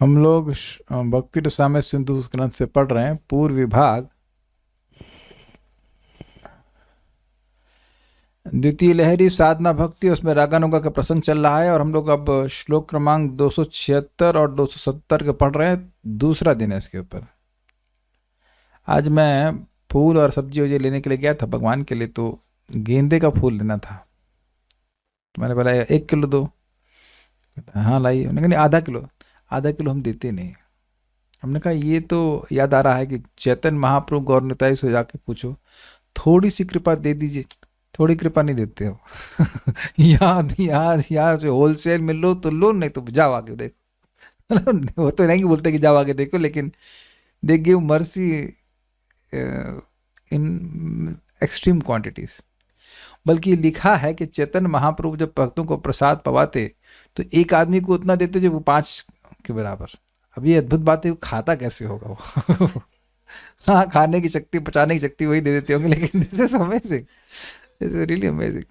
हम लोग भक्ति रसामृत सिंधु ग्रंथ से पढ़ रहे हैं पूर्व विभाग, द्वितीय लहरी साधना भक्ति। उसमें रागानुगा का प्रसंग चल रहा है और हम लोग अब श्लोक क्रमांक 276 और 270 के पढ़ रहे हैं। दूसरा दिन है इसके ऊपर। आज मैं फूल और सब्जी वब्जी लेने के लिए गया था भगवान के लिए, तो गेंदे का फूल लेना था। तो मैंने बोला 1 किलो दो। हाँ लाइए। मैंने कहा आधा किलो हम देते नहीं। हमने कहा ये तो याद आ रहा है कि चैतन्य महाप्रभु गौर निताई से जाके पूछो, थोड़ी सी कृपा दे दीजिए। थोड़ी कृपा नहीं देते हो। यहाँ से होलसेल में लो तो लो, नहीं तो जाओ आगे देखो। वो तो नहीं बोलते कि जाओ आगे देखो, लेकिन they give mercy in extreme quantities. बल्कि लिखा है कि चैतन्य महाप्रभु जब भक्तों को प्रसाद पवाते तो एक आदमी को उतना देते जो वो 5 के बराबर। अब ये अद्भुत बात है, वो खाता कैसे होगा वो? हाँ, खाने की शक्ति, पचाने की शक्ति वही दे देते होंगे, लेकिन this is amazing, this is really amazing.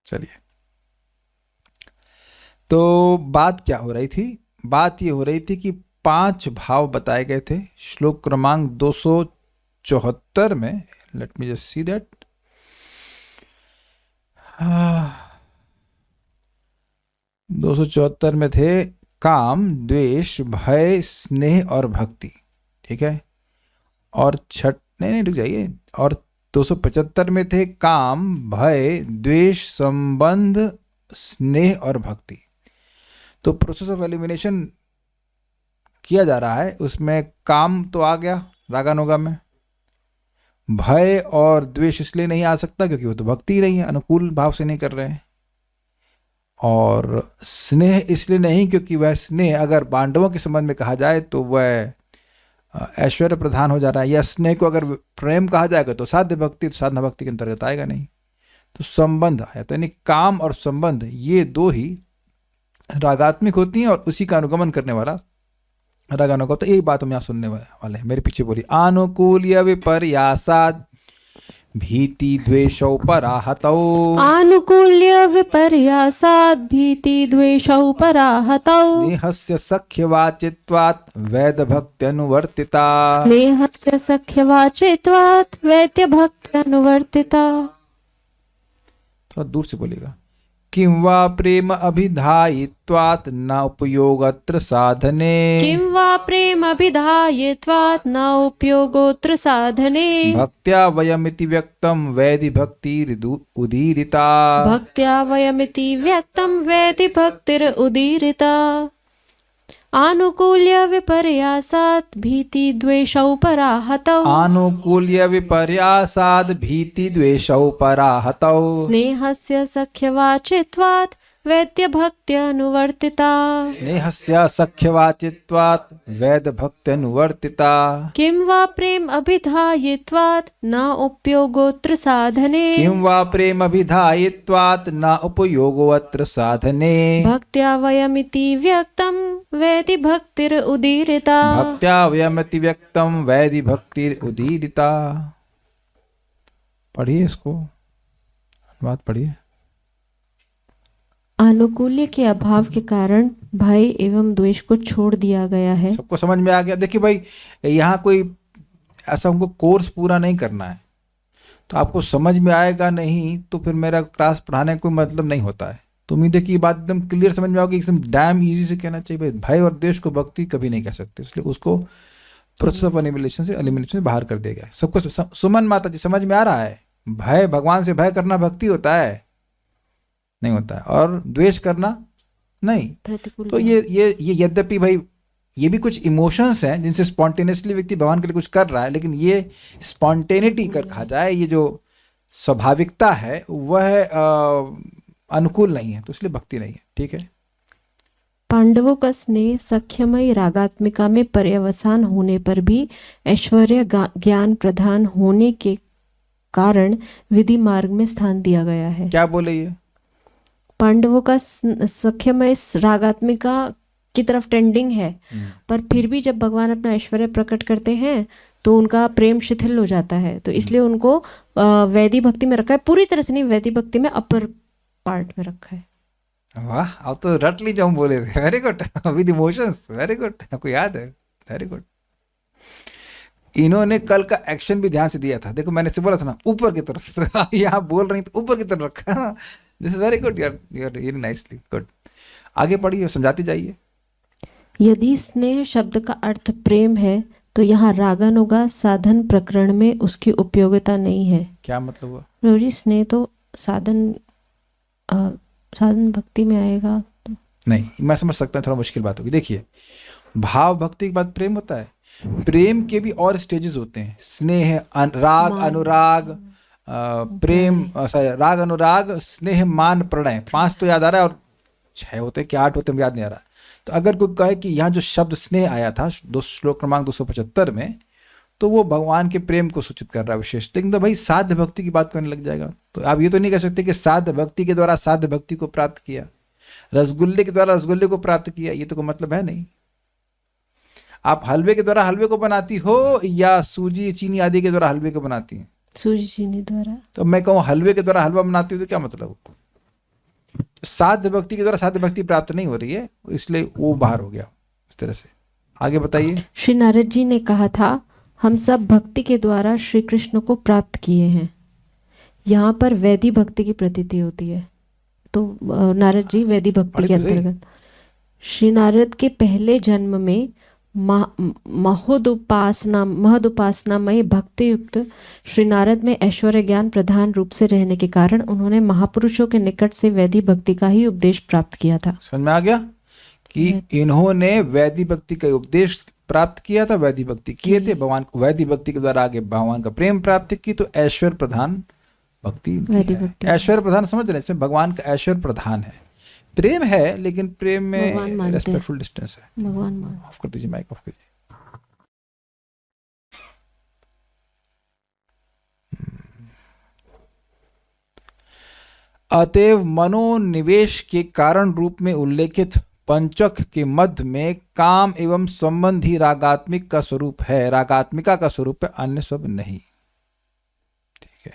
चलिए, तो बात क्या हो रही थी? बात ये हो रही थी कि 5 भाव बताए गए थे श्लोक क्रमांक 274 में। Let me just see that. 274 में थे काम, द्वेष, भय, स्नेह और भक्ति। ठीक है। और नहीं रुक जाइए। और 275 में थे काम, भय, द्वेष, संबंध, स्नेह और भक्ति। तो प्रोसेस ऑफ एलिमिनेशन किया जा रहा है। उसमें काम तो आ गया रागानुगा में, भय और द्वेष इसलिए नहीं आ सकता क्योंकि वो तो भक्ति ही नहीं है, अनुकूल भाव से नहीं कर रहे हैं। और स्नेह इसलिए नहीं क्योंकि वह स्नेह अगर पांडवों के संबंध में कहा जाए तो वह ऐश्वर्य प्रधान हो जा रहा है, या स्नेह को अगर प्रेम कहा जाएगा तो साध्य भक्ति, तो साधना भक्ति के अंतर्गत आएगा नहीं। तो संबंध आया, तो यानी काम और संबंध ये दो ही रागात्मिक होती हैं और उसी का अनुगमन करने वाला रागानुगा। तो यही बात हम यहाँ सुनने वाले हैं। मेरे पीछे बोली, आनुकूल्य विपर्यासाद भीति द्वेषौ पराहतौ। आनुकूल्य विपर्यासाद भीति द्वेषौ पराहतौ। स्नेहस्य सख्यवाचित्वात् वैद्यभक्त्यनुवर्तिता। स्नेहस्य सख्यवाचित्वात् वैद्यभक्त्यनुवर्तिता। थोड़ा दूर से बोलेगा। किं वा प्रेम अभिधायित्वात् न उपयोगत्र साधने। किं वा प्रेम अभिधायित्वात् न उपयोगोऽत्र साधने। भक्त्या वयमिति व्यक्तं वैधि भक्तिरुदीरिता। भक्त्या वयमिति व्यक्तं वैधि भक्तिरुदीरिता। आनुकूल्य विपर्यासात् भीति द्वेषौ पराहतौ। आनुकूल्य विपर्यासाद् भीति द्वेषौ पराहतौ। स्नेहस्य सख्यवाचित्वात् वैद्यभक्त्यनुवर्तिता। स्नेहस्य सख्यवाचित्वात् वैद्यभक्त्यनुवर्तिता। किं वा प्रेम अभिधायित्वात् न उपयोगोऽत्र साधने। किं वा प्रेम अभिधायित्वात् न उपयोगोऽत्र साधने। भक्त्या वयमिति व्यक्तं वैधि भक्तिरुदीरिता। भक्त्या वयमिति व्यक्तं वैधि भक्तिरुदीरिता। पढ़िए इसको, बात पढ़िए। आनुकूल्य के अभाव के कारण भय एवं द्वेष को छोड़ दिया गया है। सबको समझ में आ गया? देखिए भाई, यहाँ कोई ऐसा हमको कोर्स पूरा नहीं करना है, तो आपको समझ में आएगा नहीं तो फिर मेरा क्लास पढ़ाने का कोई मतलब नहीं होता है। तो उम्मीद है कि ये बात एकदम क्लियर समझ में आओगी। एकदम डैम इजी से कहना चाहिए भाई, भय और द्वेष को भक्ति कभी नहीं कह सकते, इसलिए उसको प्रोसेस ऑफ एलिमिनेशन से बाहर कर दिया गया। सबको सुमन माता जी समझ में आ रहा है? भय, भगवान से भय करना भक्ति होता है? नहीं होता है। और द्वेष करना नहीं। तो ये यद्यपि भाई ये भी कुछ इमोशंस हैं जिनसे स्पॉन्टेनियसली व्यक्ति भगवान के लिए कुछ कर रहा है, लेकिन ये स्पॉन्टेनिटी कर कहा जाए, ये जो स्वाभाविकता है वह अनुकूल नहीं है, तो इसलिए भक्ति नहीं है। ठीक है। पांडवों का स्नेह सख्यमयी रागात्मिका में पर्यवसान होने पर भी ऐश्वर्य ज्ञान प्रधान होने के कारण विधि मार्ग में स्थान दिया गया है। क्या बोले ये? पांडवों का सख्यमय रागात्मिका की तरफ टेंडिंग है, पर फिर भी जब भगवान अपना ऐश्वर्य प्रकट करते हैं तो उनका प्रेम शिथिल हो जाता है, तो इसलिए उनको वैधि भक्ति में रखा है। पूरी तरह से नहीं, वैधि भक्ति में अपर पार्ट में रखा है। वाह, अब तो रट ली जो हम बोले थे। Very good, with emotions, very good, आपको याद है, वेरी गुड। इन्होंने कल का एक्शन भी ध्यान से दिया था। देखो मैंने से बोला था ना, ऊपर की तरफ से, आप यहाँ बोल रही तो ऊपर की तरफ रखा। This is very good, you are very nicely good. आगे पढ़िए, समझाते जाइए। यदि स्नेह शब्द का अर्थ प्रेम है तो यहाँ रागानुगा साधन प्रकरण में उसकी उपयोगिता नहीं है। क्या मतलब हुआ? प्रभु जी, स्नेह तो साधन साधन भक्ति में आएगा तो नहीं, मैं समझ सकता हूँ, थोड़ा मुश्किल बात होगी। देखिए, भाव भक्ति के बाद प्रेम होता है। प्रेम के भी और स्टेजेस होते हैं, स्नेह, राग, अनुराग, प्रेम, राग, अनुराग, स्नेह, मान, प्रणय। 5 तो याद आ रहा है, और 6 होते हैं कि 8 होते हैं, याद नहीं आ रहा। तो अगर कोई कहे कि यहाँ जो शब्द स्नेह आया था श्लोक क्रमांक 275 में, तो वो भगवान के प्रेम को सूचित कर रहा है विशेष। लेकिन तो भाई साध्य भक्ति की बात करने लग जाएगा, तो आप ये तो नहीं कह सकते कि साध्य भक्ति के द्वारा साध्य भक्ति को प्राप्त किया, रसगुल्ले के द्वारा रसगुल्ले को प्राप्त किया, ये तो कोई मतलब है नहीं। आप हलवे के द्वारा हलवे को बनाती हो, या सूजी, चीनी आदि के द्वारा हलवे को बनाती हैं? सूजी चीनी द्वारा। तो मैं कहूँ हलवे के द्वारा हलवा बनाती हूँ, तो क्या मतलब? साध्य भक्ति के द्वारा साध्य भक्ति प्राप्त नहीं हो रही है, इसलिए वो बाहर हो गया इस तरह से। आगे बताइए। श्री नारद जी ने कहा था, हम सब भक्ति के द्वारा श्री कृष्ण को प्राप्त किए हैं। यहाँ पर वैदी भक्ति की प्रतीति होती है। तो नारद जी वैदी भक्ति के अंतर्गत श्री नारद के पहले जन्म में महदुपासनामय भक्ति युक्त श्री नारद में ऐश्वर्य ज्ञान प्रधान रूप से रहने के कारण उन्होंने महापुरुषों के निकट से वैदी भक्ति का ही उपदेश प्राप्त किया था। समझ में आ गया कि इन्होंने वैदी भक्ति का उपदेश प्राप्त किया था, वैदी भक्ति किए थे, भगवान को वैदी भक्ति के द्वारा आगे भगवान का प्रेम प्राप्त की, तो ऐश्वर्य प्रधान भक्ति। ऐश्वर्य प्रधान समझ रहे हैं, इसमें भगवान का ऐश्वर्य प्रधान है। प्रेम है, लेकिन प्रेम में रेस्पेक्टफुल डिस्टेंस है। भगवान मान। ऑफ कर दीजिए, माइक ऑफ कीजिए। अतएव मनोनिवेश के कारण रूप में उल्लेखित पंचक के मध्य में काम एवं संबंध ही रागात्मिक का स्वरूप है, रागात्मिका का स्वरूप है, अन्य सब नहीं। ठीक है।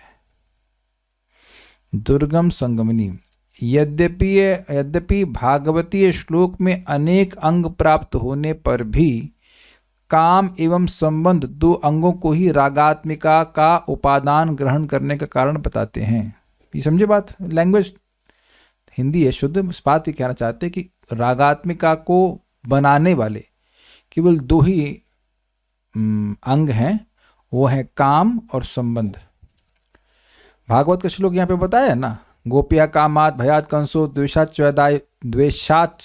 दुर्गम संगमनी। यद्यपि भागवतीय श्लोक में अनेक अंग प्राप्त होने पर भी काम एवं संबंध 2 अंगों को ही रागात्मिका का उपादान ग्रहण करने का कारण बताते हैं। ये समझे बात? लैंग्वेज हिंदी है शुद्ध, इस बात ही कहना चाहते हैं कि रागात्मिका को बनाने वाले केवल 2 ही अंग हैं, वो है काम और संबंध। भागवत का श्लोक यहाँ पे बताया है ना, गोपिया कामात भयात कंसो द्वेषात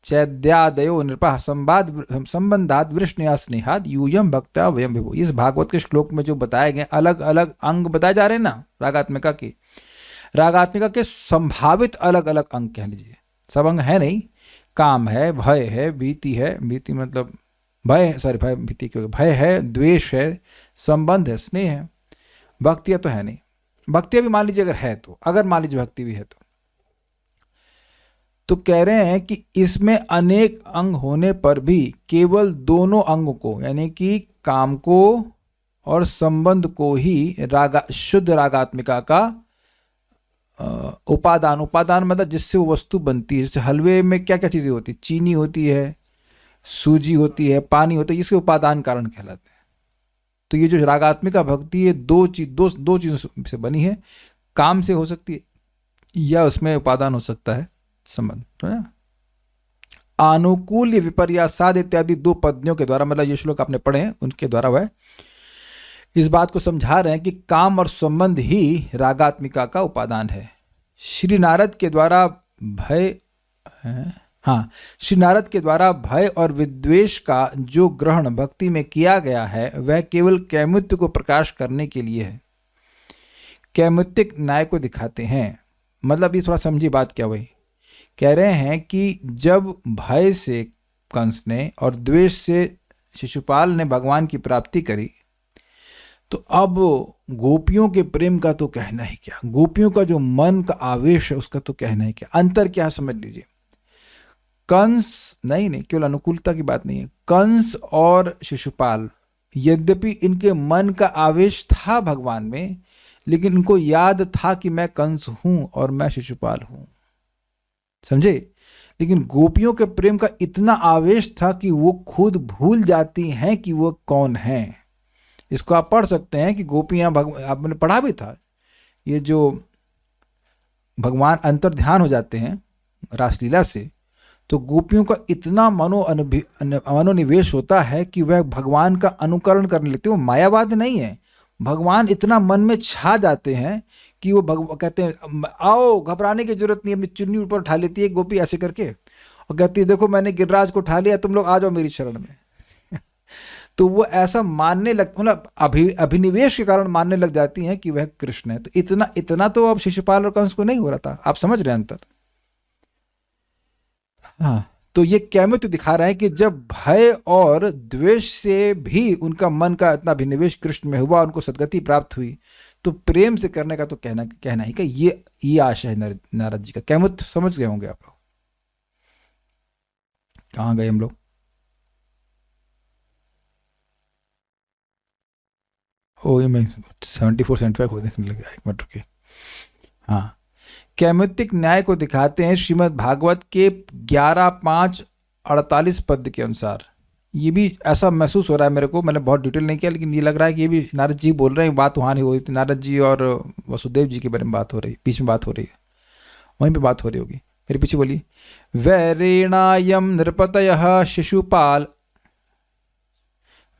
चैद्यादयो नृपः संबंधात वृष्णया स्नेहात यूयम भक्त्या वयम विभो। इस भागवत के श्लोक में जो बताए गए अलग अलग अंग बताए जा रहे हैं ना रागात्मिका के, रागात्मिका के संभावित अलग अलग अंग कह लीजिए, सब अंग है नहीं। काम है, भय है, भीति है, भीति मतलब भय, सॉरी भय भीति क्यों, भय है, द्वेष है, संबंध है, स्नेह है, भक्तियाँ तो है नहीं। भक्तियाँ भी मान लीजिए अगर है तो, अगर मान लीजिए भक्ति भी है तो कह रहे हैं कि इसमें अनेक अंग होने पर भी केवल दोनों अंग को, यानी कि काम को और संबंध को ही शुद्ध रागात्मिका का उपादान मतलब जिससे वो वस्तु बनती है। जैसे हलवे में क्या क्या चीज़ें होती है, चीनी होती है, सूजी होती है, पानी होता है, इसके उपादान कारण कहलाते हैं। तो ये जो रागात्मिका भक्ति है दो चीज़ों से बनी है, काम से हो सकती है या उसमें उपादान हो सकता है संबंध, तो ना आनुकूल्य विपर्यासाद इत्यादि 2 पद्यों के द्वारा, मतलब ये श्लोक आपने पढ़े हैं उनके द्वारा वह इस बात को समझा रहे हैं कि काम और संबंध ही रागात्मिका का उपादान है। श्री नारद के द्वारा भय और विद्वेष का जो ग्रहण भक्ति में किया गया है वह केवल कैमुत्य को प्रकाश करने के लिए है, कैमुत्तिक न्याय को दिखाते हैं। मतलब ये थोड़ा समझी बात क्या, वही कह रहे हैं कि जब भय से कंस ने और द्वेष से शिशुपाल ने भगवान की प्राप्ति करी, तो अब गोपियों के प्रेम का तो कहना ही क्या, गोपियों का जो मन का आवेश है उसका तो कहना ही क्या। अंतर क्या समझ लीजिए, कंस नहीं केवल अनुकूलता की बात नहीं है, कंस और शिशुपाल यद्यपि इनके मन का आवेश था भगवान में, लेकिन इनको याद था कि मैं कंस हूं और मैं शिशुपाल हूं। समझे। लेकिन गोपियों के प्रेम का इतना आवेश था कि वो खुद भूल जाती हैं कि वो कौन हैं। इसको आप पढ़ सकते हैं कि गोपियां आपने पढ़ा भी था, ये जो भगवान अंतर ध्यान हो जाते हैं रासलीला से, तो गोपियों का इतना मनोनिवेश होता है कि वह भगवान का अनुकरण करने लगते हैं। वो मायावाद नहीं है, भगवान इतना मन में छा जाते हैं कि वो कहते हैं आओ, घबराने की जरूरत नहीं। अपनी चुन्नी ऊपर उठा लेती है गोपी ऐसे करके और कहती है देखो मैंने गिरिराज को उठा लिया, तुम लोग आ जाओ मेरी शरण में। तो वो ऐसा मानने लग, मतलब अभिनिवेश के कारण मानने लग जाती हैं कि वह कृष्ण है। तो इतना तो अब शिशुपाल और कंस को नहीं हो रहा था। आप समझ रहे हैं अंतर। हाँ, तो ये कैमित दिखा रहा है कि जब भय और द्वेष से भी उनका मन का इतना अभिनिवेश कृष्ण में हुआ, उनको सदगति प्राप्त हुई, तो प्रेम से करने का तो कहना ही का ये आशा है नारद जी का। कैमित समझ गए होंगे आप लोग। कहाँ गए हम लोग? ओ ये मैं 74-75 हो देखने लगा, एक मिनट रुकिए। हाँ, कैमितिक न्याय को दिखाते हैं श्रीमद् भागवत के 11:5-48 पद के अनुसार। ये भी ऐसा महसूस हो रहा है मेरे को, मैंने बहुत डिटेल नहीं किया, लेकिन ये लग रहा है कि ये भी नारद जी बोल रहे हैं। बात वहाँ नहीं हो रही थी, नारद जी और वसुदेव जी के बारे में बात हो रही, बीच में बात हो रही है, वहीं पे बात हो रही होगी। मेरे पीछे बोलिए। वैरेणायम नृपतयः शिशुपाल,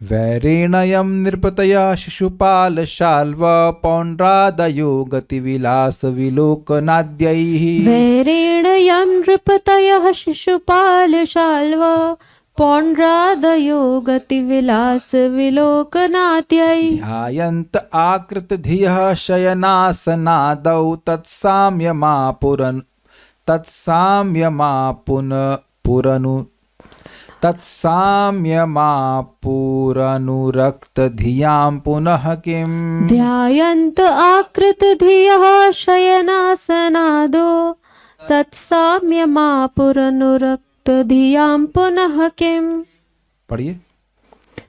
वैरेणयम नृपतयः शिशुपाल शाल्व पौंड्रादयो गतिविलास विलोकनाद्यैः। वैरेणयं नृपतयः शिशुपालशाल्व पौंड्रादयो गतिविलासविलोकनाद्यैः। ध्यायन्त आकृतधियः शयनासनादौ तत्साम्यमापुरनुरक्तधियां पुनः किम्। ध्यायन्त आकृतधियः शयनासनादो तत्साम्यमापुरनुरक्तधियां पुनः किम्। पढ़िए।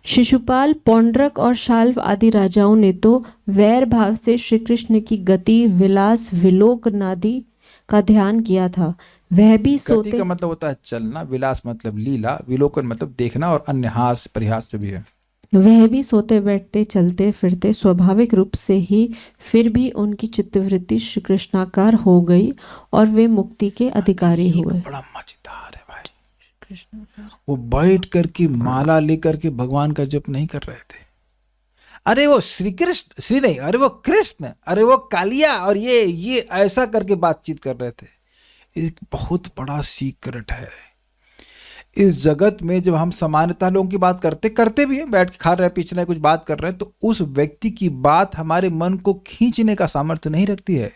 शिशुपाल, पौंड्रक और शाल्व आदि राजाओं ने तो वैर भाव से श्री कृष्ण की गति, विलास, विलोकनादि का ध्यान किया था। वह भी गति सोते, का मतलब होता है चलना, विलास मतलब लीला, विलोकन मतलब देखना, और अन्य हास परिहास जो भी है। वह भी सोते बैठते चलते फिरते स्वभाविक रूप से ही, फिर भी उनकी चित्तवृत्ति श्री कृष्णाकार हो गई और वे मुक्ति के अधिकारी हुए। बड़ा मजेदार है भाई। वो बैठ करके माला लेकर के भगवान का जप नहीं कर रहे थे। अरे वो श्री कृष्ण, श्री नहीं, अरे वो कृष्ण, अरे वो कालिया, और ये ऐसा करके बातचीत कर रहे थे। एक बहुत बड़ा सीक्रेट है इस जगत में। जब हम सामान्यतः लोगों की बात करते भी हैं, बैठ के खा रहे हैं, पीछे कुछ बात कर रहे हैं, तो उस व्यक्ति की बात हमारे मन को खींचने का सामर्थ्य नहीं रखती है।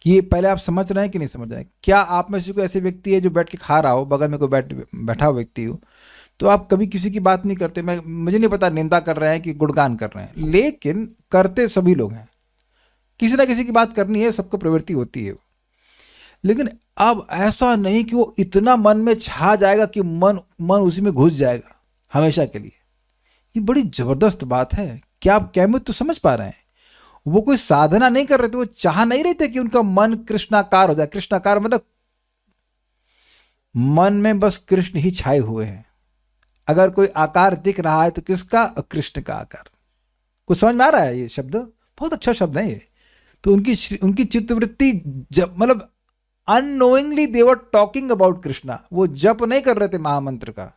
कि ये पहले आप समझ रहे हैं कि नहीं समझ रहे हैं? क्या आप में से कोई ऐसे व्यक्ति है जो बैठ के खा रहा हो, बगल में कोई बैठा हुआ व्यक्ति हो, तो आप कभी किसी की बात नहीं करते? मुझे नहीं पता निंदा कर रहे हैं कि गुणगान कर रहे हैं, लेकिन करते सभी लोग हैं। किसी ना किसी की बात करनी है, सबको प्रवृत्ति होती है। लेकिन अब ऐसा नहीं कि वो इतना मन में छा जाएगा कि मन उसी में घुस जाएगा हमेशा के लिए। ये बड़ी जबरदस्त बात है। क्या आप कैमित तो समझ पा रहे हैं? वो कोई साधना नहीं कर रहे थे, वो चाह नहीं रहे थे कि उनका मन कृष्णाकार हो जाए। कृष्णाकार मतलब मन में बस कृष्ण ही छाए हुए हैं। अगर कोई आकार दिख रहा है तो किसका? कृष्ण का आकार। कुछ समझ में आ रहा है? ये शब्द बहुत अच्छा शब्द है ये। तो उनकी चित्तवृत्ति जब मतलब unknowingly they were talking about Krishna. वो जप नहीं कर रहे थे महामंत्र का।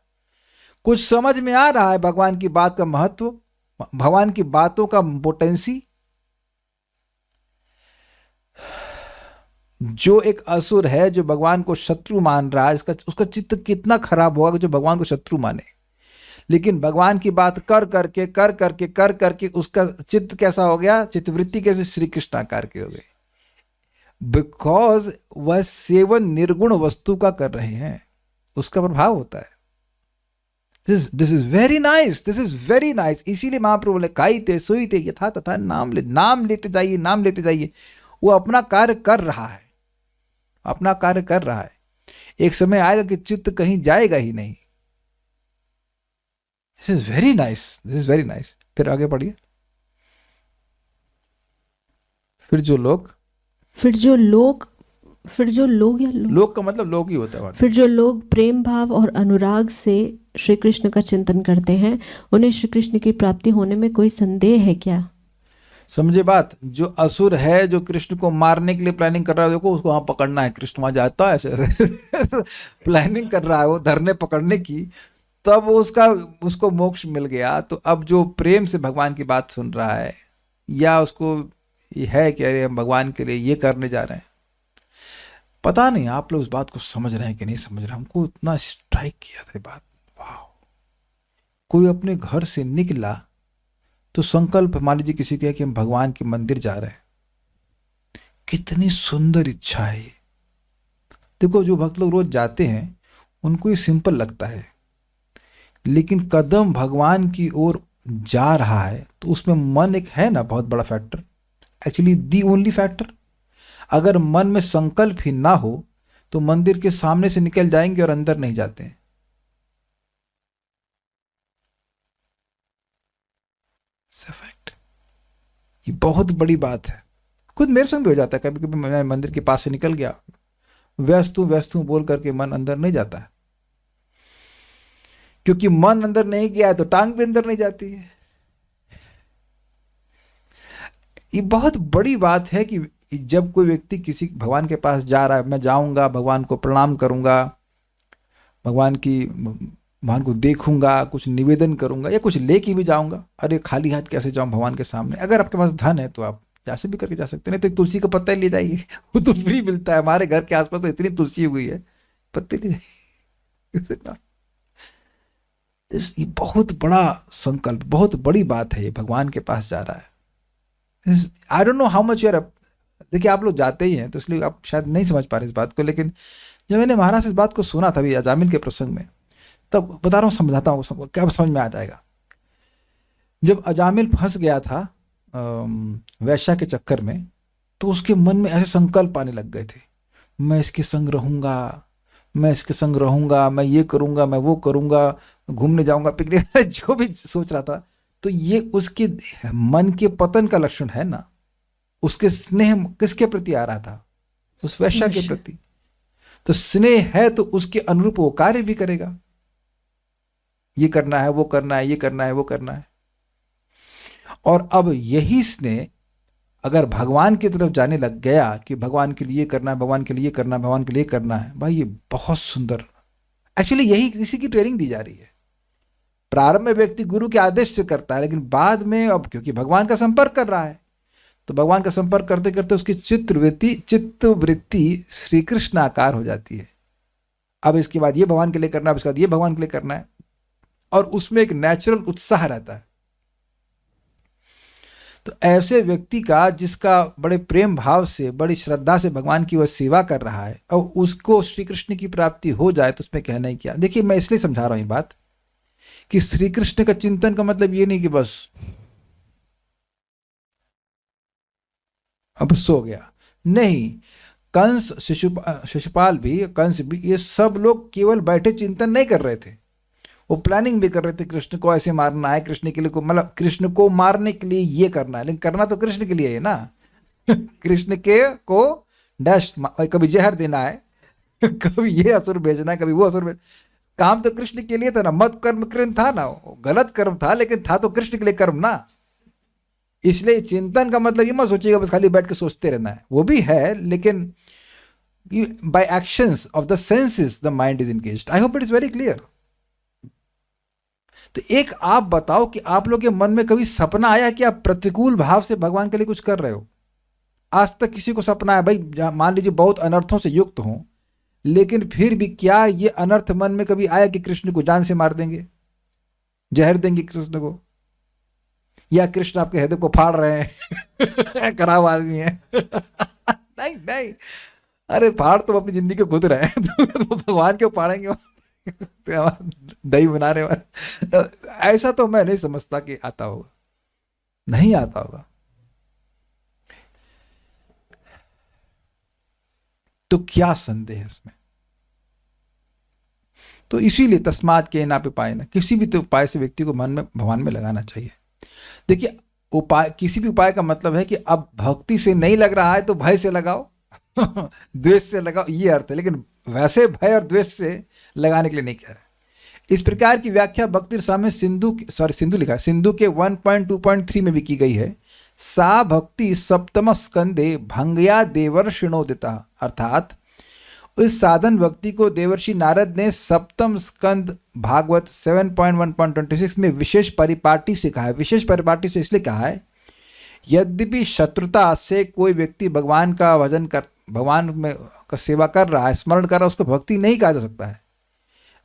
कुछ समझ में आ रहा है भगवान की बात का महत्व, भगवान की बातों का पोटेंसी। जो एक असुर है जो भगवान को शत्रु मान रहा है, उसका चित्त कितना खराब होगा जो भगवान को शत्रु माने। लेकिन भगवान की बात कर करके उसका चित्त कैसा हो गया? चित्तवृत्ति कैसे? श्री कृष्ण आकार के हो गए। बिकॉज वह सेवन निर्गुण वस्तु का कर रहे हैं, उसका प्रभाव होता है। This is very nice, this is very nice. इसीलिए महाप्रभु बोले खाईते सोईते यथा तथा नाम लेते जाइए, नाम लेते जाइए। वो अपना कार्य कर रहा है, अपना कार्य कर रहा है। एक समय आएगा कि चित्त कहीं जाएगा ही नहीं। This is very nice, this is very nice. फिर आगे पढ़िए। फिर जो लोग फिर जो लोग या लोग लोग का मतलब लोग ही होता है वहाँ। फिर जो लोग प्रेम भाव और अनुराग से श्री कृष्ण का चिंतन करते हैं, उन्हें श्री कृष्ण की प्राप्ति होने में कोई संदेह है क्या? समझे बात? जो असुर है, जो कृष्ण को मारने के लिए प्लानिंग कर रहा है, देखो उसको वहां पकड़ना है, कृष्ण वहां जाता है ऐसे ऐसे प्लानिंग कर रहा है वो धरने पकड़ने की, तब उसको मोक्ष मिल गया। तो अब जो प्रेम से भगवान की बात सुन रहा है, या उसको ये है कि अरे हम भगवान के लिए ये करने जा रहे हैं, पता नहीं आप लोग उस बात को समझ रहे हैं कि नहीं समझ रहे। हमको इतना स्ट्राइक किया था ये बात। वाह, कोई अपने घर से निकला तो संकल्प, मान लीजिए किसी का कि हम भगवान के मंदिर जा रहे हैं, कितनी सुंदर इच्छा है ये। देखो जो भक्त लोग रोज जाते हैं उनको ये सिंपल लगता है, लेकिन कदम भगवान की ओर जा रहा है तो उसमें मन एक है ना बहुत बड़ा factor, actually the only factor. अगर मन में संकल्प ही ना हो तो मंदिर के सामने से निकल जाएंगे और अंदर नहीं जाते हैं। फैक्ट, ये बहुत बड़ी बात है। खुद मेरे संग भी हो जाता है, कभी कभी मैं मंदिर के पास से निकल गया, व्यस्त हूं बोल करके मन अंदर नहीं जाता है, क्योंकि मन अंदर नहीं गया तो टांग भी अंदर नहीं जाती है। ये बहुत बड़ी बात है कि जब कोई व्यक्ति किसी भगवान के पास जा रहा है, मैं जाऊंगा, भगवान को प्रणाम करूंगा, भगवान को देखूंगा, कुछ निवेदन करूंगा, या कुछ लेके भी जाऊंगा। अरे खाली हाथ कैसे जाऊं भगवान के सामने? अगर आपके पास धन है तो आप जैसे भी करके जा सकते हैं, नहीं तो तुलसी का पत्ता ही ले जाइए, वो तो फ्री मिलता है। हमारे घर के आसपास तो इतनी तुलसी हुई है, पत्ते ले जाइए। ये बहुत बड़ा संकल्प, बहुत बड़ी बात है, ये भगवान के पास जा रहा है। I don't know how much your, देखिए आप लोग जाते ही हैं तो इसलिए आप शायद नहीं समझ पा रहे इस बात को, लेकिन जब मैंने महाराज से इस बात को सुना था अभी अजामिल के प्रसंग में, तब बता रहा हूँ, समझाता हूँ सबको, क्या समझ में आ जाएगा। जब अजामिल फंस गया था वैश्या के चक्कर में, तो उसके मन में ऐसे संकल्प आने लग गए थे, मैं इसके संग रहूंगा, मैं इसके संग रहूंगा, मैं ये करूंगा, मैं वो करूंगा, घूमने जाऊंगा, पिकनिक, जो भी सोच रहा था। तो ये उसके मन के पतन का लक्षण है ना। उसके स्नेह किसके प्रति आ रहा था? उस वैश्या के प्रति। तो स्नेह है तो उसके अनुरूप वो कार्य भी करेगा, ये करना है, वो करना है, ये करना है, वो करना है। और अब यही स्नेह अगर भगवान की तरफ जाने लग गया कि भगवान के लिए करना है, भगवान के लिए करना है, भगवान के लिए करना है, भाई ये बहुत सुंदर, एक्चुअली यही इसी की ट्रेनिंग दी जा रही है। प्रारंभ में व्यक्ति गुरु के आदेश से करता है, लेकिन बाद में अब क्योंकि भगवान का संपर्क कर रहा है, तो भगवान का संपर्क करते करते उसकी चित्तवृत्ति श्री कृष्ण आकार हो जाती है। अब इसके बाद ये भगवान के लिए करना है, अब इसके बाद ये भगवान के लिए करना है, और उसमें एक नेचुरल उत्साह रहता है। तो ऐसे व्यक्ति का, जिसका बड़े प्रेम भाव से, बड़ी श्रद्धा से भगवान की वह सेवा कर रहा है, और उसको श्री कृष्ण की प्राप्ति हो जाए तो उसमें कहना ही क्या। देखिए मैं इसलिए समझा रहा हूं ये बात कि श्री कृष्ण का चिंतन का मतलब ये नहीं कि बस अब सो गया, नहीं। कंस, शिशुपाल भी, कंस भी, ये सब लोग केवल बैठे चिंतन नहीं कर रहे थे, वो प्लानिंग भी कर रहे थे। कृष्ण को ऐसे मारना है, कृष्ण के लिए को, मतलब कृष्ण को मारने के लिए ये करना है, लेकिन करना तो कृष्ण के लिए है ना। कृष्ण के को डैश, कभी जहर देना है, कभी ये असुर भेजना है, कभी वो असुर भेजना, काम तो कृष्ण के लिए था ना। मत कर्म कृन था ना, गलत कर्म था, लेकिन था तो कृष्ण के लिए कर्म ना। इसलिए चिंतन का मतलब ये मत सोचिएगा बस खाली बैठ के सोचते रहना है, वो भी है, लेकिन by actions of the senses the mind is engaged. I hope it is very clear. तो एक आप बताओ कि आप लोग के मन में कभी सपना आया कि आप प्रतिकूल भाव से भगवान के लिए कुछ कर रहे हो? आज तक किसी को सपना है भाई, मान लीजिए बहुत अनर्थों से युक्त हो, लेकिन फिर भी क्या ये अनर्थ मन में कभी आया कि कृष्ण को जान से मार देंगे, जहर देंगे कृष्ण को, या कृष्ण आपके हृदय को फाड़ रहे हैं, खराब आदमी है? नहीं नहीं, अरे फाड़ तो अपनी जिंदगी को खुद रहे हैं, तो भगवान क्यों फाड़ेंगे? दही बनाने वाले, ऐसा तो मैं नहीं समझता कि आता होगा, नहीं आता होगा। तो क्या संदेह है इसमें? तो इसीलिए तस्मात् केन अपि उपायेन, किसी भी तो उपाय से व्यक्ति को मन में भगवान में लगाना चाहिए। देखिए उपाय, किसी भी उपाय का मतलब है कि अब भक्ति से नहीं लग रहा है तो भय से लगाओ, द्वेष से लगाओ, ये अर्थ है, लेकिन वैसे भय और द्वेष से लगाने के लिए नहीं कह रहे। इस प्रकार की व्याख्या भक्ति रसामृत सिंधु लिखा है, सिंधु के 1.2.3 में भी की गई है। सा भक्ति सप्तम स्कंदे भंगया देवर्षिणोदिता, अर्थात इस साधन भक्ति को देवर्षि नारद ने सप्तम स्कंद भागवत 7.1.26 में विशेष परिपाटी से कहा है। विशेष परिपाटी से इसलिए कहा है, यद्यपि शत्रुता से कोई व्यक्ति भगवान का भजन कर, भगवान में का सेवा कर रहा है, स्मरण कर रहा है, उसको भक्ति नहीं कहा जा सकता है,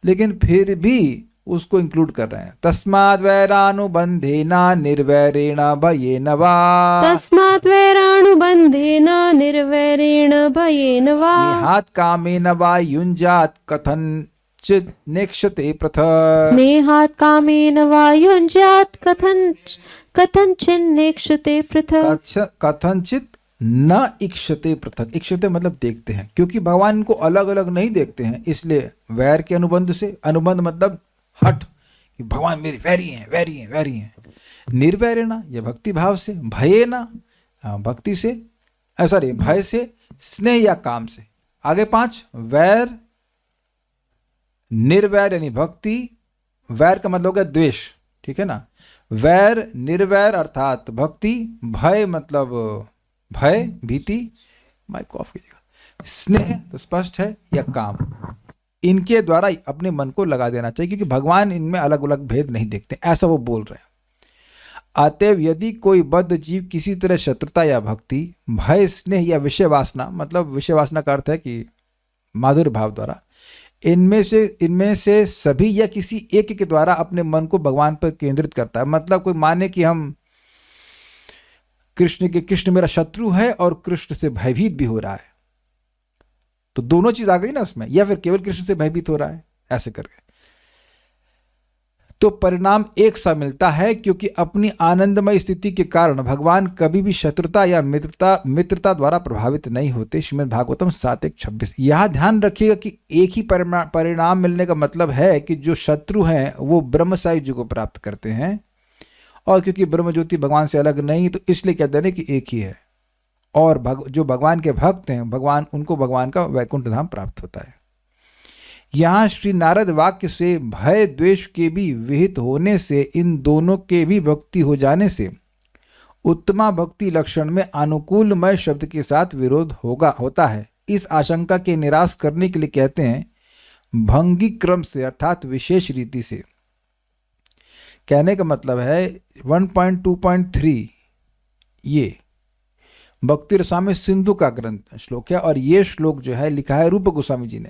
लेकिन फिर भी उसको इंक्लूड कर रहे हैं। तस्माद् वैरानुबंधेन निर्वैरेण भयेन वा, तस्मात् वैरानुबंधेन निर्वैरेण भयेन वा, स्नेहात् कामेन वा युञ्जात् कथञ्चित् नेक्षते पृथक्, स्नेहात् कामेन वा युञ्जात् कथञ्चिन्नेक्षते पृथक्, कथंचित न इक्षते पृथक। इक्षते मतलब देखते हैं, क्योंकि भगवान इनको अलग अलग नहीं देखते हैं, इसलिए वैर के अनुबंध से, अनुबंध मतलब हट कि भगवान मेरे वैरी हैं, वैरी हैं, वैरी हैं। निर्वैरेणा ये भक्ति भाव से, भयेना भक्ति से, सॉरी भय से, स्नेह या काम से। आगे 5 वैर, निर्वैर यानी भक्ति, वैर का मतलब है द्वेष, ठीक है ना। वैर निर्वैर अर्थात भक्ति, भय मतलब भय भीति, माइक ऑफ कीजिएगा, स्नेह तो स्पष्ट है, या काम, इनके द्वारा अपने मन को लगा देना चाहिए, क्योंकि भगवान इनमें अलग अलग भेद नहीं देखते, ऐसा वो बोल रहे हैं। अतएव यदि कोई बद्ध जीव किसी तरह शत्रुता या भक्ति, भय, स्नेह या विषय वासना, मतलब विषय वासना का अर्थ है कि माधुर्य भाव द्वारा, इनमें से सभी या किसी एक के द्वारा अपने मन को भगवान पर केंद्रित करता है। मतलब कोई माने कि हम कृष्ण मेरा शत्रु है और कृष्ण से भयभीत भी हो रहा है, तो दोनों चीज आ गई ना उसमें, या फिर केवल कृष्ण से भयभीत हो रहा है, ऐसे करके, तो परिणाम एक सा मिलता है, क्योंकि अपनी आनंदमय स्थिति के कारण भगवान कभी भी शत्रुता या मित्रता द्वारा प्रभावित नहीं होते। श्रीमद् भागवतम 7.1.26। यह ध्यान रखिएगा कि एक ही परिणाम मिलने का मतलब है कि जो शत्रु हैं वो ब्रह्म सायुज्य को प्राप्त करते हैं, और क्योंकि ब्रह्म ज्योति भगवान से अलग नहीं, तो इसलिए कहते हैं कि एक ही है, और जो भगवान के भक्त हैं, उनको भगवान का वैकुंठ धाम प्राप्त होता है। यहाँ श्री नारद वाक्य से भय द्वेष के भी विहित होने से, इन दोनों के भी भक्ति हो जाने से उत्तमा भक्ति लक्षण में अनुकूलमय शब्द के साथ विरोध होता है। इस आशंका के निराश करने के लिए कहते हैं भंगी क्रम से, अर्थात विशेष रीति से। कहने का मतलब है 1.2.3 ये भक्ति रसामृत सिंधु का ग्रंथ श्लोक है, और ये श्लोक जो है लिखा है रूप गोस्वामी जी ने।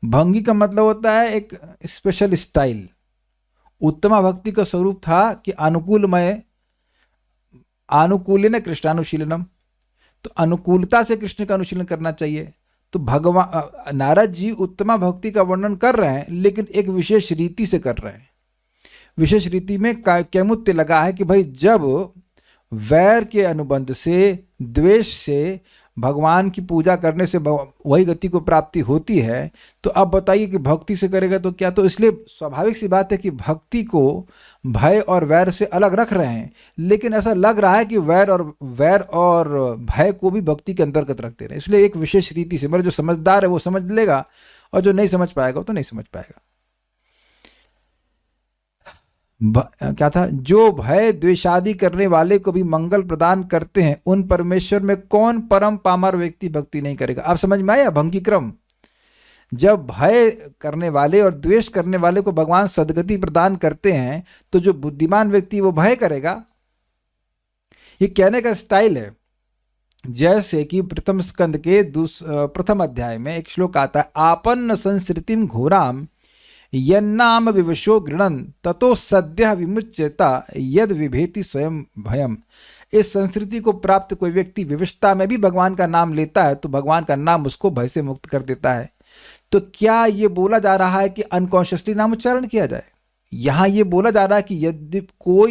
भंगी का मतलब होता है एक स्पेशल स्टाइल। उत्तमा भक्ति का स्वरूप था कि अनुकूलेन कृष्णानुशीलनम, तो अनुकूलता से कृष्ण का अनुशीलन करना चाहिए। तो भगवान नारद जी उत्तमा भक्ति का वर्णन कर रहे हैं, लेकिन एक विशेष रीति से कर रहे हैं। विशेष रीति में कैमुत्य लगा है कि भाई जब वैर के अनुबंध से, द्वेष से, भगवान की पूजा करने से वही गति को प्राप्ति होती है, तो अब बताइए कि भक्ति से करेगा तो क्या। तो इसलिए स्वाभाविक सी बात है कि भक्ति को भय और वैर से अलग रख रहे हैं, लेकिन ऐसा लग रहा है कि वैर और भय को भी भक्ति के अंतर्गत रखते रहे। इसलिए एक विशेष रीति से, मतलब जो समझदार है वो समझ लेगा, और जो नहीं समझ पाएगा वो तो नहीं समझ पाएगा। क्या था, जो भय द्वेषादि करने वाले को भी मंगल प्रदान करते हैं, उन परमेश्वर में कौन परम पामर व्यक्ति भक्ति नहीं करेगा। आप समझ में आया भंगी क्रम। जब भय करने वाले और द्वेष करने वाले को भगवान सदगति प्रदान करते हैं, तो जो बुद्धिमान व्यक्ति वो भय करेगा। ये कहने का स्टाइल है। जैसे कि प्रथम स्कंद के प्रथम अध्याय में एक श्लोक आता है, आपन्न संस्कृतिम घोराम यन्नाम विवशो गृणन ततो सद्यः विमुच्यता यद विभेति स्वयं भयम। इस संस्कृति को प्राप्त कोई व्यक्ति विवशता में भी भगवान का नाम लेता है, तो भगवान का नाम उसको भय से मुक्त कर देता है। तो क्या ये बोला जा रहा है कि अनकॉन्शियसली नाम उच्चारण किया जाए? यहाँ ये बोला जा रहा है कि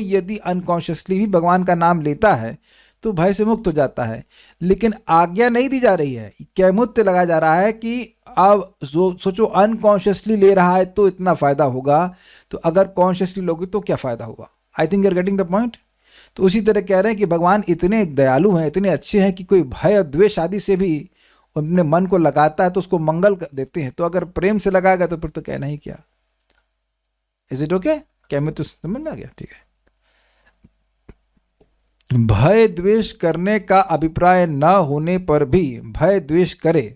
यदि अनकॉन्शियसली भी भगवान का नाम लेता है तो भय से मुक्त हो जाता है, लेकिन आज्ञा नहीं दी जा रही है। कैमुत्य लगाया जा रहा है कि अब सोचो अनकॉन्शियसली ले रहा है तो इतना फायदा होगा, तो अगर कॉन्शियसली लोगे तो क्या फायदा होगा। I think you are getting the point. तो उसी तरह कह रहे हैं कि भगवान इतने दयालु हैं, इतने अच्छे हैं कि कोई भय और द्वेष आदि से भी अपने मन को लगाता है तो उसको मंगल देते हैं। तो अगर प्रेम से लगाएगा तो फिर तो कहना ही क्या। Is it okay? क्या मैं तो समझ में आ गया? ठीक है। भय द्वेष करने का अभिप्राय न होने पर भी भय द्वेष करे,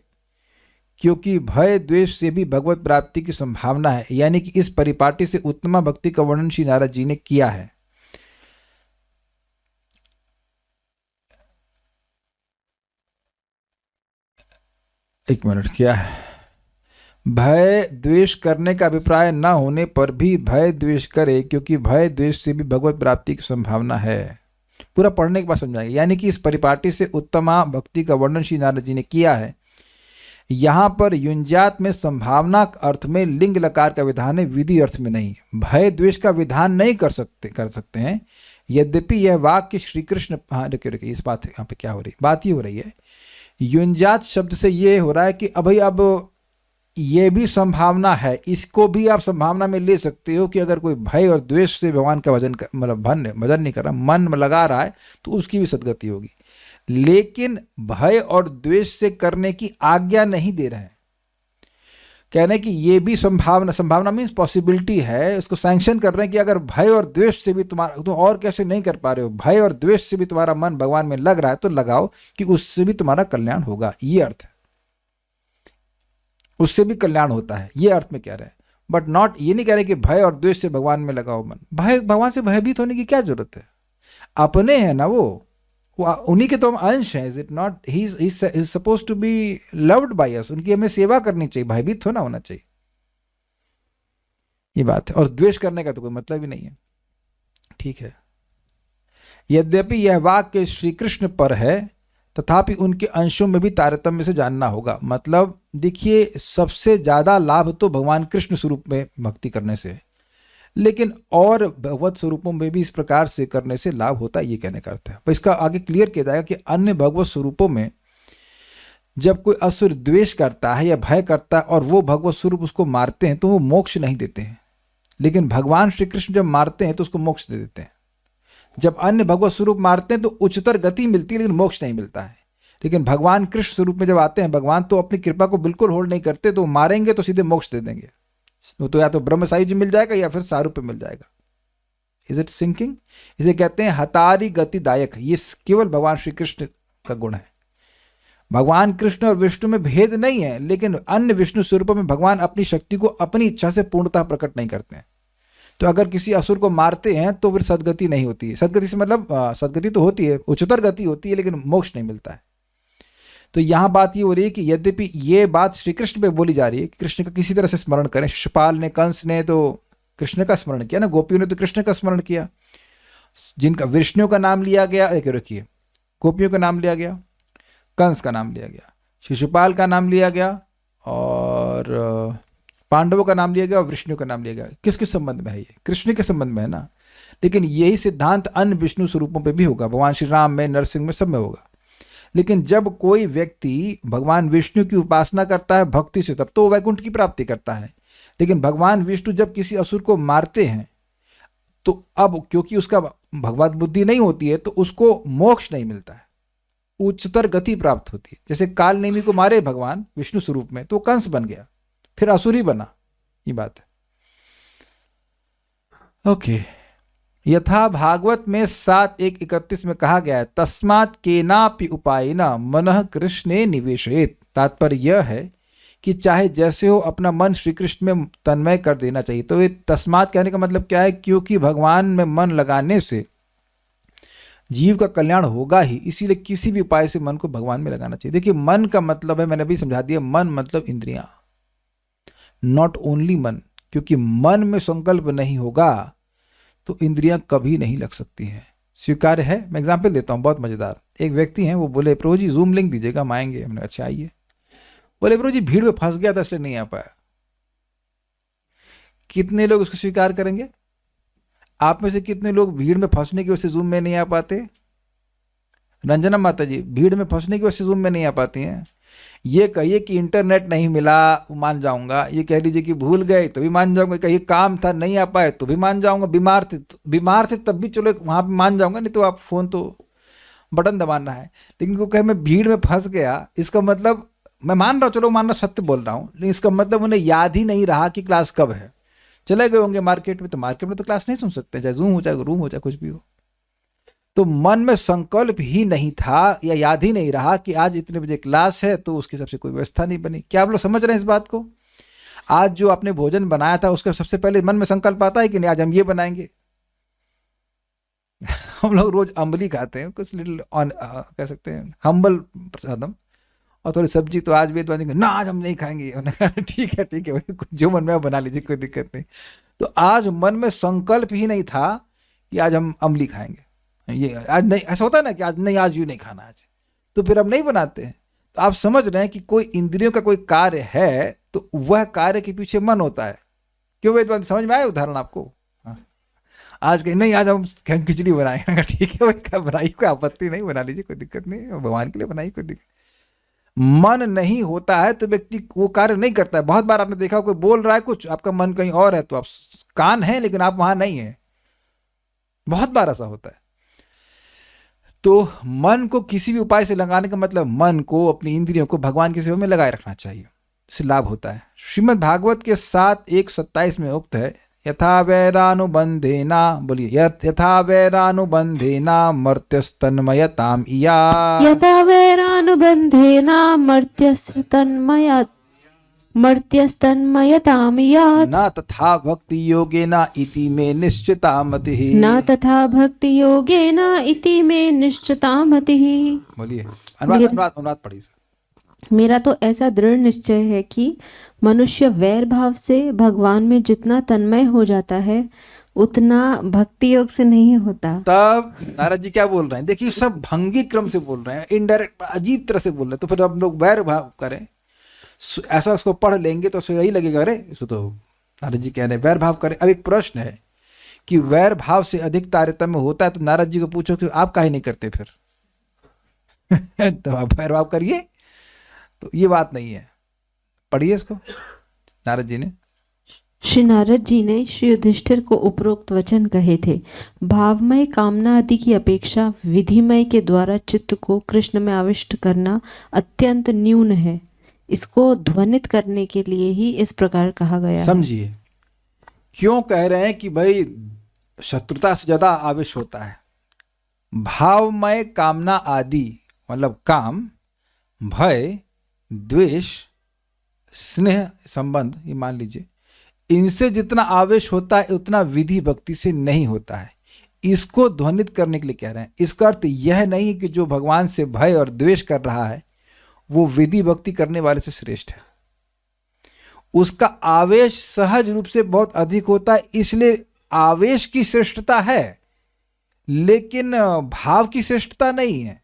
क्योंकि भय द्वेष से भी भगवत प्राप्ति की संभावना है। यानी कि इस परिपाटी से उत्तमा भक्ति का वर्णन श्री नारद जी ने किया है। एक मिनट, क्या है? भय द्वेष करने का अभिप्राय न होने पर भी भय द्वेष करे, क्योंकि भय द्वेष से भी भगवत प्राप्ति की संभावना है। पूरा पढ़ने के बाद समझाएंगे। यानी कि इस परिपाटी से उत्तमा भक्ति का वर्णन श्री नारद जी ने किया है। यहां पर युंजात में संभावना अर्थ में लिंग लकार का विधान है, विधि अर्थ में नहीं। भय द्वेष का विधान नहीं कर सकते हैं। यद्यपि यह वाक्य श्री कृष्ण, हाँ रुकिए, इस बात यहाँ पे क्या हो रही, बात ये हो रही है, युंजात शब्द से ये हो रहा है कि अभी अब ये भी संभावना है, इसको भी आप संभावना में ले सकते हो कि अगर कोई भय और द्वेष से भगवान का भजन नहीं कर रहा, मन में लगा रहा है, तो उसकी भी सद्गति होगी। लेकिन भय और द्वेष से करने की आज्ञा नहीं दे रहे हैं। कहने कि ये भी संभावना मीन्स पॉसिबिलिटी है, उसको सैंक्शन कर रहे हैं कि अगर भय और द्वेष से भी तुम और कैसे नहीं कर पा रहे हो, भय और द्वेष से भी तुम्हारा मन भगवान में लग रहा है तो लगाओ, कि उससे भी तुम्हारा कल्याण होगा। ये अर्थ है, उससे भी कल्याण होता है, ये अर्थ में कह रहे हैं। बट नॉट, ये नहीं कह रहे कि भय और द्वेष से भगवान में लगाओ मन। भगवान से भयभीत होने की क्या जरूरत है? अपने हैं ना वो उन्हीं के तो हम अंश हैं। Is it not? He is suppose to be loved by us, उनकी हमें सेवा करनी चाहिए, भयभीत होना चाहिए। ये बात है। और द्वेष करने का तो कोई मतलब ही नहीं है। ठीक है। यद्यपि यह वाक्य श्री कृष्ण पर है, तथापि उनके अंशों में भी तारतम्य से जानना होगा। मतलब देखिए, सबसे ज्यादा लाभ तो भगवान कृष्ण स्वरूप में भक्ति करने से है, लेकिन और भगवत स्वरूपों में भी इस प्रकार से करने से लाभ होता है, ये कहने का अर्थ है। पर इसका आगे क्लियर किया जाएगा कि अन्य भगवत स्वरूपों में जब कोई असुर द्वेष करता है या भय करता है और वो भगवत स्वरूप उसको मारते हैं तो वो मोक्ष नहीं देते हैं, लेकिन भगवान श्री कृष्ण जब मारते हैं तो उसको मोक्ष दे देते हैं। जब अन्य भगवत स्वरूप मारते हैं तो उच्चतर गति मिलती है, लेकिन मोक्ष नहीं मिलता है। लेकिन भगवान कृष्ण स्वरूप में जब आते हैं भगवान, तो अपनी कृपा को बिल्कुल होल्ड नहीं करते, तो मारेंगे तो सीधे मोक्ष दे देंगे। तो या तो ब्रह्मसायुज मिल जाएगा या फिर सारूप्य मिल जाएगा। Is it sinking? इसे कहते हैं हतारी गतिदायक। ये केवल भगवान श्री कृष्ण का गुण है। भगवान कृष्ण और विष्णु में भेद नहीं है, लेकिन अन्य विष्णु स्वरूपों में भगवान अपनी शक्ति को अपनी इच्छा से पूर्णतः प्रकट नहीं करते हैं। तो अगर किसी असुर को मारते हैं तो फिर सदगति नहीं होती है। सदगति से मतलब सदगति तो होती है, उच्चतर गति होती है, लेकिन मोक्ष नहीं मिलता है। तो यहाँ बात ये हो रही है कि यद्यपि ये बात श्री कृष्ण पे बोली जा रही है कि कृष्ण का किसी तरह से स्मरण करें। शिशुपाल ने, कंस ने तो कृष्ण का स्मरण किया ना, गोपियों ने तो कृष्ण का स्मरण किया। जिनका विष्णु का नाम लिया गया, रखिए, गोपियों का नाम लिया गया, कंस का नाम लिया गया, शिशुपाल का नाम लिया गया, और पांडवों का नाम लिया गया, और विष्णु का नाम लिया गया। किसके संबंध में है ये? कृष्ण के संबंध में है ना। लेकिन यही सिद्धांत अन्य विष्णु स्वरूपों पे भी होगा, भगवान श्री राम में, नरसिंह में, सब में होगा। लेकिन जब कोई व्यक्ति भगवान विष्णु की उपासना करता है भक्ति से, तब तो वो वैकुंठ की प्राप्ति करता है। लेकिन भगवान विष्णु जब किसी असुर को मारते हैं तो अब क्योंकि उसका भगवत बुद्धि नहीं होती है तो उसको मोक्ष नहीं मिलता है, उच्चतर गति प्राप्त होती है। जैसे काल नेमी को मारे भगवान विष्णु स्वरूप में तो कंस बन गया, फिर असुर ही बना। ये बात है। ओके। यथा भागवत में 7:1-31 में कहा गया है, तस्मात् केनापि उपायेन मनः कृष्णे निवेशयेत्। तात्पर्य यह है कि चाहे जैसे हो अपना मन श्री कृष्ण में तन्मय कर देना चाहिए। तो ये तस्मात् कहने का मतलब क्या है? क्योंकि भगवान में मन लगाने से जीव का कल्याण होगा ही, इसीलिए किसी भी उपाय से मन को भगवान में लगाना चाहिए। देखिए, मन का मतलब है, मैंने अभी समझा दिया, मन मतलब इंद्रियां, नॉट ओनली मन। क्योंकि मन में संकल्प नहीं होगा तो इंद्रियां कभी नहीं लग सकती हैं। स्वीकार्य है? मैं एग्जाम्पल देता हूँ, बहुत मजेदार। एक व्यक्ति हैं, वो बोले प्रभु जी जूम लिंक दीजिएगा, हम आएंगे। हमने अच्छा आइए। बोले प्रभु जी भीड़ में फंस गया था इसलिए नहीं आ पाया। कितने लोग उसको स्वीकार करेंगे? आप में से कितने लोग भीड़ में फंसने की वजह से जूम में नहीं आ पाते? रंजना माता जी, भीड़ में फंसने की वजह से जूम में नहीं आ पाती हैं। ये कहिए कि इंटरनेट नहीं मिला, मान जाऊंगा। ये कह लीजिए कि भूल गए तो भी मान जाऊंगा। कहिए काम था नहीं आ पाए तो भी मान जाऊंगा। बीमार थे तब भी चलो वहां पे मान जाऊंगा, नहीं तो आप फोन तो बटन दबाना है। लेकिन को कहे मैं भीड़ में फंस गया, इसका मतलब मैं मान रहा हूँ, चलो मान रहा सत्य बोल रहा हूँ, लेकिन इसका मतलब उन्हें याद ही नहीं रहा कि क्लास कब है। चले गए होंगे मार्केट में, तो मार्केट में तो क्लास नहीं सुन सकते, चाहे जूम हो चाहे रूम हो चाहे कुछ भी हो। तो मन में संकल्प ही नहीं था या याद ही नहीं रहा कि आज इतने बजे क्लास है, तो उसकी सबसे कोई व्यवस्था नहीं बनी। क्या आप लोग समझ रहे हैं इस बात को? आज जो आपने भोजन बनाया था उसका सबसे पहले मन में संकल्प आता है कि नहीं आज हम ये बनाएंगे। हम लोग रोज अम्बली खाते हैं, कुछ लिटिल ऑन कह सकते हैं हम्बल प्रसादम, और थोड़ी सब्जी, तो आज वेद बांधेंगे ना आज हम नहीं खाएंगे। उन्होंने कहा ठीक है भाई, जो मन में आप बना लीजिए, कोई दिक्कत नहीं। तो आज मन में संकल्प ही नहीं था कि आज हम अम्बली खाएंगे, ये आज नहीं, ऐसा होता है ना कि आज नहीं, आज यूँ नहीं खाना आज, तो फिर हम नहीं बनाते हैं। तो आप समझ रहे हैं कि कोई इंद्रियों का कोई कार्य है तो वह कार्य के पीछे मन होता है। क्यों वेद, समझ में आया उदाहरण आपको? हाँ। आज कहीं नहीं आज हम खिचड़ी बनाएंगे, ठीक है भाई बनाई, कोई आपत्ति नहीं, बना लीजिए कोई दिक्कत नहीं, भगवान के लिए बनाई, कोई दिक्कत। मन नहीं होता है तो व्यक्ति वो कार्य नहीं करता है। बहुत बार आपने देखा कोई बोल रहा है कुछ, आपका मन कहीं और है, तो आप कान है लेकिन आप वहां नहीं है, बहुत बार ऐसा होता है। तो मन को किसी भी उपाय से लगाने का मतलब मन को, अपनी इंद्रियों को भगवान की सेवा में लगाए रखना चाहिए, इससे लाभ होता है। श्रीमद् भागवत के 7:1-27 में उक्त है, यथा वैरानुबंधेना, बोलिए, यथा वैरानुबंधेना मर्त्यस्तन्मयताम इया, यथा वैरानुबंधेना मर्त्यस्तन्मयताम यात्, न तथा भक्ति योगेना इति मे निश्चिता मतिः, न तथा भक्ति योगेन इति मे निश्चिता मतिः। बोलिए, अनुवाद पढ़िए। मेरा तो ऐसा दृढ़ निश्चय है कि मनुष्य वैर भाव से भगवान में जितना तन्मय हो जाता है उतना भक्ति योग से नहीं होता। तब नारद जी क्या बोल रहे हैं? देखिए, सब भंगी क्रम से बोल रहे हैं, इनडायरेक्ट अजीब तरह से बोल रहे हैं। तो फिर हम लोग वैर भाव करें, ऐसा उसको पढ़ लेंगे तो यही लगेगा अरे इसको तो नारद जी कह रहे हैं वैर भाव करें। अब एक प्रश्न है कि वैर भाव से अधिक तारतम्य होता है, तो नारद जी को पूछो कि आप काहे नहीं करते फिर? तो आप वैर भाव करिए, तो ये बात नहीं है। पढ़िए इसको, नारद जी ने। श्री नारद जी ने श्री युधिष्ठिर को उपरोक्त वचन कहे थे, भावमय कामना आदि की अपेक्षा विधिमय के द्वारा चित्त को कृष्ण में आविष्ट करना अत्यंत न्यून है। इसको ध्वनित करने के लिए ही इस प्रकार कहा गया है। समझिए क्यों कह रहे हैं कि भाई शत्रुता से ज्यादा आवेश होता है। भावमय कामना आदि मतलब काम, भय, द्वेष, स्नेह, संबंध, ये मान लीजिए, इनसे जितना आवेश होता है उतना विधि भक्ति से नहीं होता है। इसको ध्वनित करने के लिए कह रहे हैं। इसका अर्थ यह नहीं कि जो भगवान से भय और द्वेष कर रहा है वो विधि भक्ति करने वाले से श्रेष्ठ है। उसका आवेश सहज रूप से बहुत अधिक होता है, इसलिए आवेश की श्रेष्ठता है, लेकिन भाव की श्रेष्ठता नहीं है।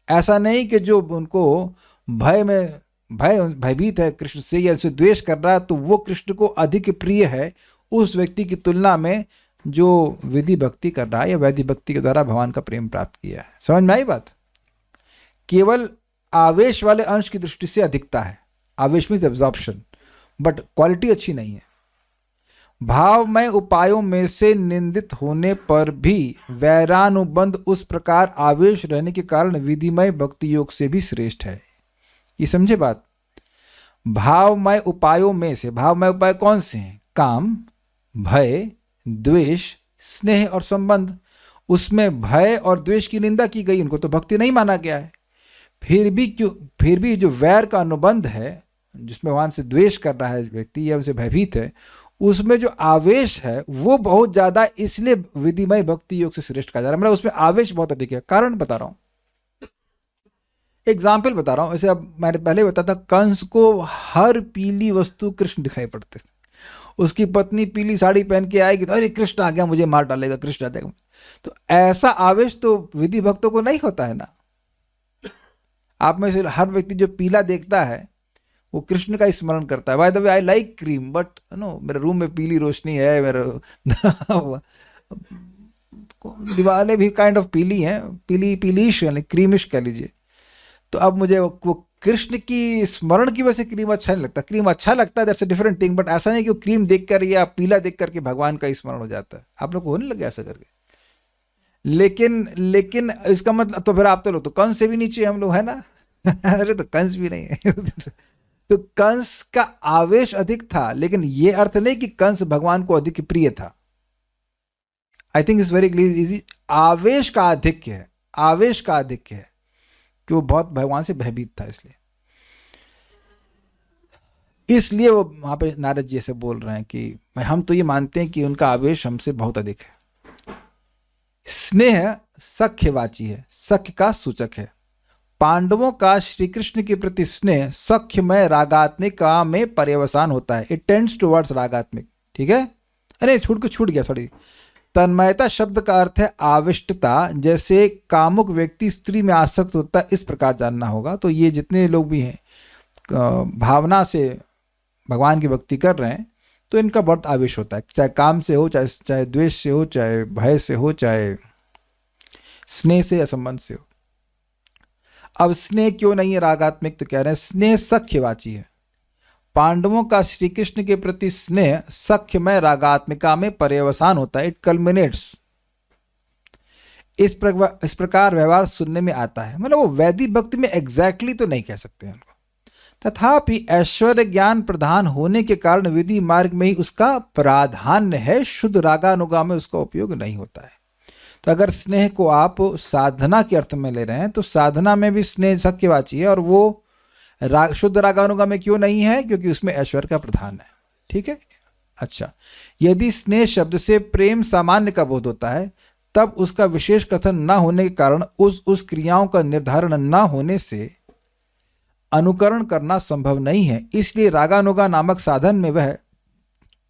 ऐसा नहीं कि जो उनको भयभीत है कृष्ण से या उससे द्वेष कर रहा है तो वो कृष्ण को अधिक प्रिय है उस व्यक्ति की तुलना में जो विधि भक्ति कर रहा है या वैधि भक्ति के द्वारा भगवान का प्रेम प्राप्त किया है। समझ में आई बात? केवल आवेश वाले अंश की दृष्टि से अधिकता है, आवेश मीन्स एब्जॉर्प्शन, बट क्वालिटी अच्छी नहीं है। भावमय उपायों में से निंदित होने पर भी वैरानुबंध उस प्रकार आवेश रहने के कारण विधिमय भक्ति योग से भी श्रेष्ठ है। ये समझे बात? भावमय उपायों में से, भावमय उपाय कौन से हैं? काम, भय, द्वेष, स्नेह और संबंध। उसमें भय और द्वेष की निंदा की गई, उनको तो भक्ति नहीं माना गया है। फिर भी जो वैर का अनुबंध है, जिसमें भगवान से द्वेष कर रहा है व्यक्ति या उसे भयभीत है, उसमें जो आवेश है वो बहुत ज्यादा, इसलिए विधिमय भक्ति योग से श्रेष्ठ कहा जा रहा है। मतलब उसमें आवेश बहुत अधिक है। कारण बता रहा हूं, एग्जाम्पल बता रहा हूं। ऐसे अब मैंने पहले बताया था, कंस को हर पीली वस्तु कृष्ण दिखाई पड़ते थे। उसकी पत्नी पीली साड़ी पहन के आएगी तो अरे कृष्ण आ गया, मुझे मार डालेगा, कृष्ण आ जाएगा। तो ऐसा आवेश तो विधि भक्तों को नहीं होता है ना। आप में से हर व्यक्ति जो पीला देखता है वो कृष्ण का स्मरण करता है। By the way I like cream, but no मेरे रूम में पीली रोशनी है, मेरे दीवारें भी काइंड ऑफ पीली हैं, पीलीश यानी क्रीमिश कह लीजिए। तो अब मुझे वो कृष्ण की स्मरण की वजह से क्रीम अच्छा नहीं लगता। क्रीम अच्छा लगता है, that's a different thing, but ऐसा नहीं कि वो क्रीम देखकर या पीला देख करके भगवान का स्मरण हो जाता है। आप लोग को होने लगे ऐसा करके? लेकिन इसका मतलब तो फिर आप तो लोग तो कंस से भी नीचे हम लोग है ना। अरे तो कंस भी नहीं है। तो कंस का आवेश अधिक था, लेकिन ये अर्थ नहीं कि कंस भगवान को अधिक प्रिय था। I think it's very easy. आवेश का आधिक्य है, आवेश का आधिक्य है कि वो बहुत भगवान से भयभीत था, इसलिए वो वहां पे नारद जी ऐसे बोल रहे हैं कि हम तो ये मानते हैं कि उनका आवेश हमसे बहुत अधिक है। स्नेह सख्यवाची है, सख्य का सूचक है। पांडवों का श्री कृष्ण के प्रति स्नेह सख्यमय रागात्मिका में पर्यवसान होता है। इट टेंड्स टुवर्ड्स रागात्मिक। ठीक है, अरे छूट गया, सॉरी। तन्मयता शब्द का अर्थ है आविष्टता। जैसे कामुक व्यक्ति स्त्री में आसक्त होता है, इस प्रकार जानना होगा। तो ये जितने लोग भी हैं भावना से भगवान की भक्ति कर रहे हैं, तो इनका बहुत आवेश होता है, चाहे काम से हो, चाहे द्वेष से हो, चाहे भय से हो, चाहे स्नेह से या संबंध से हो। अब स्नेह क्यों नहीं है रागात्मिक? तो कह रहे हैं स्नेह सख्यवाची है। पांडवों का श्री कृष्ण के प्रति स्नेह सख्यमय रागात्मिका में पर्यवसान होता है। इट कल्मिनेट्स। इस प्रकार व्यवहार सुनने में आता है। मतलब वो वैदिक भक्ति में एग्जैक्टली तो नहीं कह सकते हैं उनको, तथापि ऐश्वर्य ज्ञान प्रधान होने के कारण विधि मार्ग में ही उसका प्राधान्य है। शुद्ध रागानुगा में उसका उपयोग नहीं होता है। तो अगर स्नेह को आप साधना के अर्थ में ले रहे हैं, तो साधना में भी स्नेह सख्यवाची है, और वो शुद्ध रागानुगा में क्यों नहीं है? क्योंकि उसमें ऐश्वर्य का प्रधान है। ठीक है, अच्छा। यदि स्नेह शब्द से प्रेम सामान्य का बोध होता है, तब उसका विशेष कथन न होने के कारण उस क्रियाओं का निर्धारण न होने से अनुकरण करना संभव नहीं है। इसलिए रागानुगा नामक साधन में वह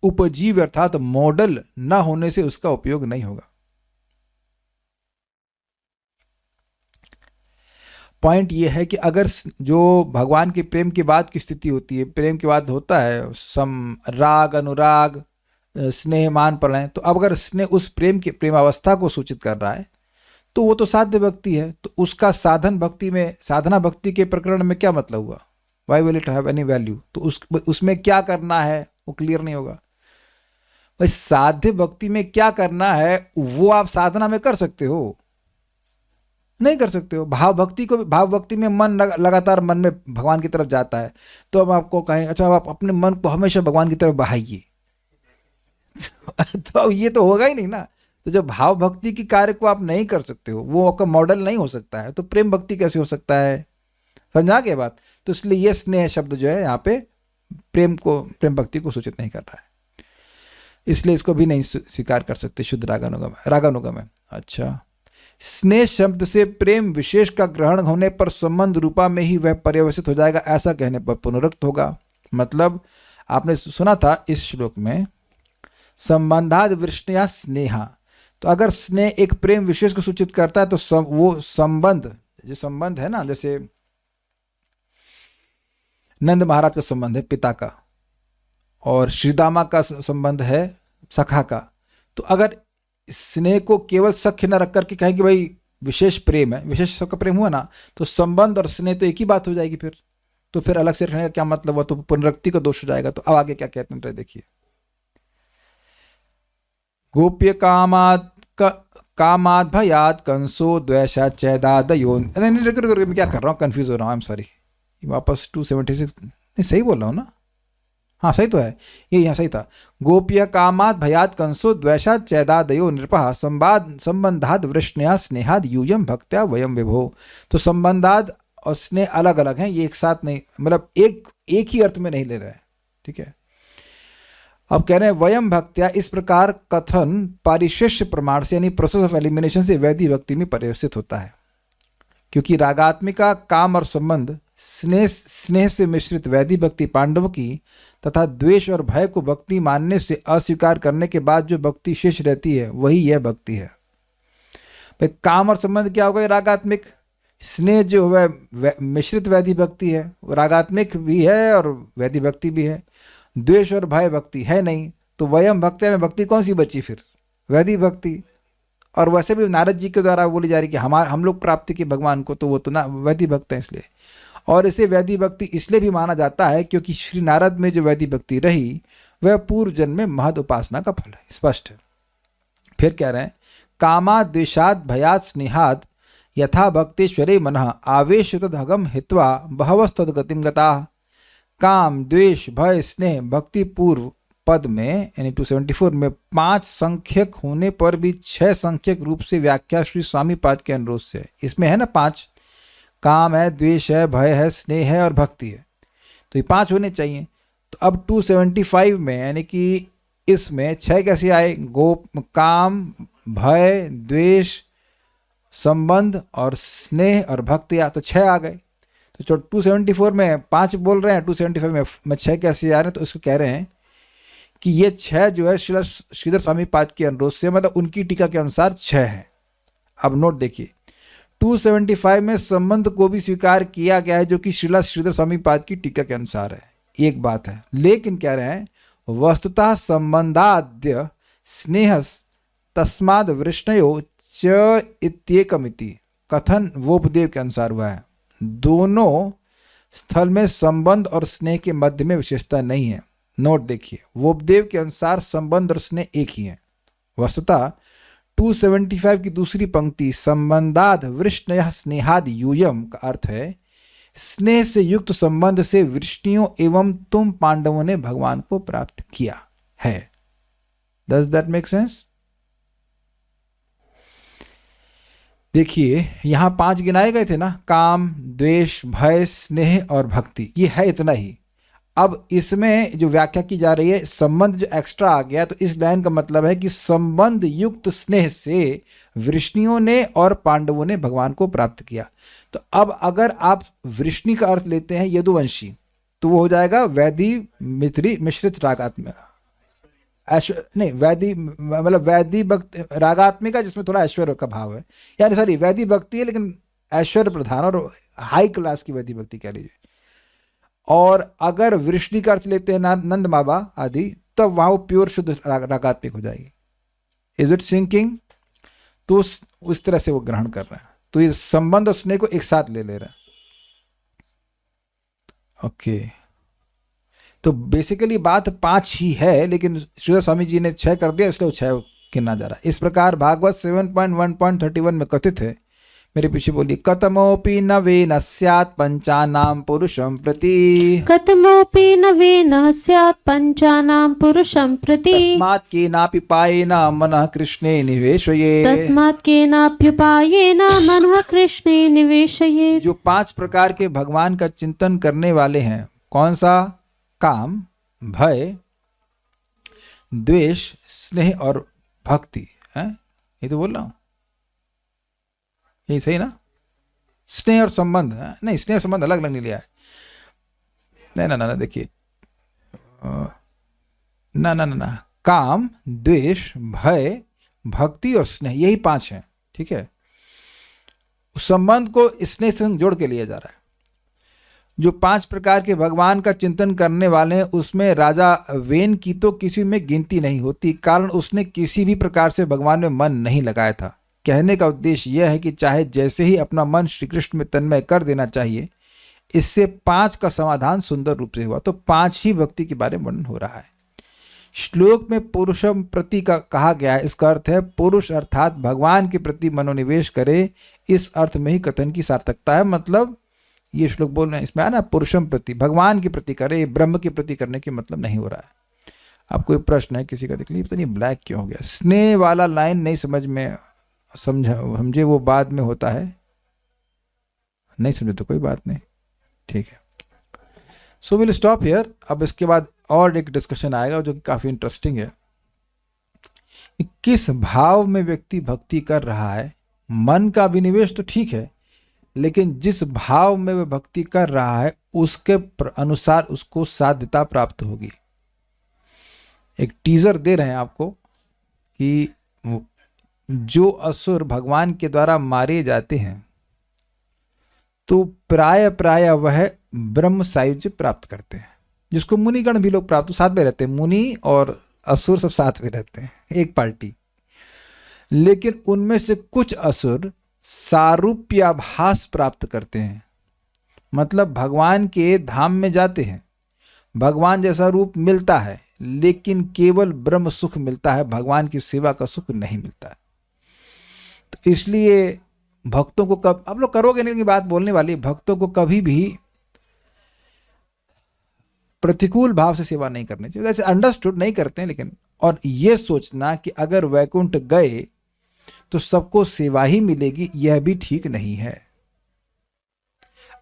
उपजीव अर्थात मॉडल न होने से उसका उपयोग नहीं होगा। पॉइंट यह है कि अगर जो भगवान के प्रेम के बाद की स्थिति होती है, प्रेम के बाद होता है राग, अनुराग, स्नेह, मान, प्रणय, तो अब अगर स्नेह उस प्रेमावस्था को सूचित कर रहा है, तो वो तो साध्य भक्ति है। तो उसका साधन भक्ति में, साधना भक्ति के प्रकरण में क्या मतलब हुआ? Why will it have any value? तो उसमें क्या करना है वो क्लियर नहीं होगा। भाई साध्य भक्ति में क्या करना है वो आप साधना में कर सकते हो? नहीं कर सकते हो। भाव भक्ति में मन लगातार मन में भगवान की तरफ जाता है, तो अब आपको कहें अच्छा आप अपने मन को हमेशा भगवान की तरफ बहाइए तो अब ये तो होगा ही नहीं ना। तो जब भाव भक्ति की कार्य को आप नहीं कर सकते हो, वो आपका मॉडल नहीं हो सकता है, तो प्रेम भक्ति कैसे हो सकता है? समझा के बात? तो इसलिए ये स्नेह शब्द जो है यहाँ पे प्रेम भक्ति को सूचित नहीं कर रहा है, इसलिए इसको भी नहीं स्वीकार कर सकते शुद्ध रागानुगा में। अच्छा, स्नेह शब्द से प्रेम विशेष का ग्रहण होने पर संबंध रूपा में ही वह पर्यवसित हो जाएगा, ऐसा कहने पर पुनरुक्त होगा। मतलब आपने सुना था इस श्लोक में संबंधाद वृष्णया स्नेहा, तो अगर स्नेह एक प्रेम विशेष को सूचित करता है तो वो संबंध, जो संबंध है ना, जैसे नंद महाराज का संबंध है पिता का, और श्रीदामा का संबंध है सखा का। तो अगर स्नेह को केवल सख्य न रख करके कहें कि भाई विशेष प्रेम है, विशेष सबका प्रेम हुआ ना, तो संबंध और स्नेह तो एक ही बात हो जाएगी फिर। तो फिर अलग से रखने का क्या मतलब हुआ? तो पुनरुक्ति का दोष हो जाएगा। तो अब आगे क्या कहते हैं देखिए, गोप्य कामाद भयात कंसो द्वेषा चैदादयो। मैं क्या कर रहा हूँ, कंफ्यूज हो रहा हूँ, आई एम सॉरी। वापस 276 नहीं, सही बोल रहा हूँ ना? हाँ सही तो है, ये यहाँ सही था। गोप्य कामाद भयात कंसो द्वेषा चैदादयो नृपः संबंधाद वृष्णया स्नेहाद यूयम भक्त्या वयम विभो। तो संबंधाद और स्नेह अलग अलग हैं, ये एक साथ नहीं, मतलब एक ही अर्थ में नहीं ले रहे हैं। ठीक है, अब कह रहे हैं वयम भक्त्या, इस प्रकार कथन पारिशेष्य प्रमाण से यानी प्रोसेस ऑफ एलिमिनेशन से वैदिक भक्ति में परिवर्तित होता है, क्योंकि रागात्मिका काम और संबंध स्नेह से मिश्रित वैदिक भक्ति पांडवों की तथा द्वेष और भय को भक्ति मानने से अस्वीकार करने के बाद जो भक्ति शेष रहती है वही यह भक्ति है। भाई काम और संबंध क्या होगा? रागात्मिक। स्नेह जो है मिश्रित वैदिक भक्ति है, वो रागात्मिक भी है और वैदिक भक्ति भी है। द्वेष और भय भक्ति है नहीं, तो वयम भक्त्या में भक्ति कौन सी बची फिर? वैदिक भक्ति। और वैसे भी नारद जी के द्वारा बोली जा रही कि हम लोग प्राप्ति की भगवान को, तो वो तो ना वैदिक भक्त है इसलिए। और इसे वैदिक भक्ति इसलिए भी माना जाता है क्योंकि श्री नारद में जो वैदिक भक्ति रही वह पूर्व जन्म में महद उपासना का फल है, स्पष्ट है। फिर कह रहे हैं कामा द्वेषाद भयात स्नेहाद, यथा भक्तेश्वरे मनः आवेश तदहगम हित्वा बहवस्तद्गतिम गताः। काम, द्वेष, भय, स्नेह भक्ति पूर्व पद में यानी 274 में 5 संख्यक होने पर भी 6 संख्यक रूप से व्याख्या श्री स्वामी पाद के अनुरोध से है। इसमें है ना 5, काम है, द्वेष है, भय है, स्नेह है और भक्ति है, तो ये 5 होने चाहिए। तो अब 275 में यानी कि इसमें 6 कैसे आए? काम, भय, द्वेष, संबंध और स्नेह और भक्ति, या तो 6 आ गए। तो 274 में 5 बोल रहे हैं, 275 में 6 कैसे आ रहे हैं? तो उसको कह रहे हैं कि ये 6 जो है श्रीधर स्वामी पाद के अनुरोध से, मतलब उनकी टीका के अनुसार 6 है। अब नोट देखिए, 275 में संबंध को भी स्वीकार किया गया है जो कि श्रीधर स्वामी पाद की टीका के अनुसार है, एक बात है। लेकिन कह रहे हैं वस्तुतः संबंधाद्य स्नेह तस्माद वृष्णयो च इत्येकमिति कथन वोपदेव के अनुसार हुआ है। दोनों स्थल में संबंध और स्नेह के मध्य में विशेषता नहीं है। नोट देखिए, वोपदेव के अनुसार संबंध और स्नेह एक ही है। वस्तुतः 275 की दूसरी पंक्ति संबंधाद वृष्णयः स्नेहाद यूयम का अर्थ है स्नेह से युक्त संबंध से वृष्णियों एवं तुम पांडवों ने भगवान को प्राप्त किया है। Does that make sense? देखिए यहां 5 गिनाए गए थे ना, काम, द्वेष, भय, स्नेह और भक्ति, ये है इतना ही। अब इसमें जो व्याख्या की जा रही है, संबंध जो एक्स्ट्रा आ गया, तो इस लाइन का मतलब है कि संबंध युक्त स्नेह से वृष्णियों ने और पांडवों ने भगवान को प्राप्त किया। तो अब अगर आप वृष्णि का अर्थ लेते हैं यदुवंशी, तो वो हो जाएगा वैदी मित्री मिश्रित रागात्मिक, नहीं वैदी मतलब वैदी भक्ति रागात्मिका जिसमें थोड़ा ऐश्वर्य का भाव है, यानी सॉरी वैदी भक्ति है लेकिन ऐश्वर्य प्रधान और हाई क्लास की वैदी भक्ति कह लीजिए। और अगर वृष्णि का अर्थ लेते हैं नंद बाबा आदि, तब वहां वो प्योर शुद्ध रागात्मिक हो जाएगी। Is it sinking? तो उस तरह से वो ग्रहण कर रहे हैं। तो ये संबंध और स्नेह को एक साथ ले रहे हैं। ओके, तो बेसिकली बात 5 ही है, लेकिन श्रीधर स्वामी जी ने 6 कर दिया, इसलिए वो 6 गिनना जा रहा है। इस प्रकार भागवत 7.1.31 में कथित है, मेरे पीछे बोलिए, कतमोपि नवेन स्यात् पंचानां पुरुषं प्रति, कतमोपि नवेन स्यात् पंचानां पुरुषं प्रति, तस्मात् केनापि पायेन मनः कृष्णे निवेशयेत्, तस्मात् केनाप्युपायेन मनः कृष्णे निवेशयेत्। जो 5 प्रकार के भगवान का चिंतन करने वाले हैं, कौन सा? काम, भय, द्वेष, स्नेह और भक्ति है। ये तो बोल रहा हूं, ये सही ना? स्नेह और संबंध है? नहीं, स्नेह और संबंध अलग अलग नहीं लिया है। नहीं ना ना ना, देखिए ना ना ना ना, काम, द्वेष, भय, भक्ति और स्नेह, यही 5 हैं। ठीक है, संबंध को स्नेह से जोड़ के लिया जा रहा है। जो 5 प्रकार के भगवान का चिंतन करने वाले हैं, उसमें राजा वेन की तो किसी में गिनती नहीं होती, कारण उसने किसी भी प्रकार से भगवान में मन नहीं लगाया था। कहने का उद्देश्य यह है कि चाहे जैसे ही अपना मन श्री कृष्ण में तन्मय कर देना चाहिए, इससे 5 का समाधान सुंदर रूप से हुआ। तो 5 ही भक्ति के बारे में वर्णन हो रहा है। श्लोक में पुरुषम प्रति का कहा गया है, इसका अर्थ है पुरुष अर्थात भगवान के प्रति मनोनिवेश करे, इस अर्थ में ही कथन की सार्थकता है। मतलब ये श्लोक बोल रहे हैं, इसमें आना पुरुषम प्रति, भगवान के प्रति करे, ब्रह्म के प्रति करने के मतलब नहीं हो रहा है। अब कोई प्रश्न है किसी का? देख लीजिए, पता नहीं ब्लैक क्यों हो गया। स्नेह वाला लाइन नहीं समझ में समझे, वो बाद में होता है, नहीं समझे तो कोई बात नहीं, ठीक है। So will stop here. अब इसके बाद और एक डिस्कशन आएगा जो कि काफी इंटरेस्टिंग है। किस भाव में व्यक्ति भक्ति कर रहा है, मन का अभिनिवेश तो ठीक है, लेकिन जिस भाव में वह भक्ति कर रहा है उसके अनुसार उसको साध्यता प्राप्त होगी। एक टीजर दे रहे हैं आपको कि जो असुर भगवान के द्वारा मारे जाते हैं तो प्राय वह ब्रह्म सायुज्य प्राप्त करते हैं, जिसको मुनिगण भी लोग प्राप्त साथ में रहते हैं। मुनि और असुर सब साथ में रहते हैं, एक पार्टी। लेकिन उनमें से कुछ असुर सारूप्याभास प्राप्त करते हैं, मतलब भगवान के धाम में जाते हैं, भगवान जैसा रूप मिलता है, लेकिन केवल ब्रह्म सुख मिलता है, भगवान की सेवा का सुख नहीं मिलता है। तो इसलिए भक्तों को कब, आप लोग करोगे नहीं की बात बोलने वाली, भक्तों को कभी भी प्रतिकूल भाव से सेवा नहीं करनी चाहिए। जैसे अंडरस्टूड नहीं करते हैं, लेकिन और ये सोचना कि अगर वैकुंठ गए तो सबको सेवा ही मिलेगी, यह भी ठीक नहीं है।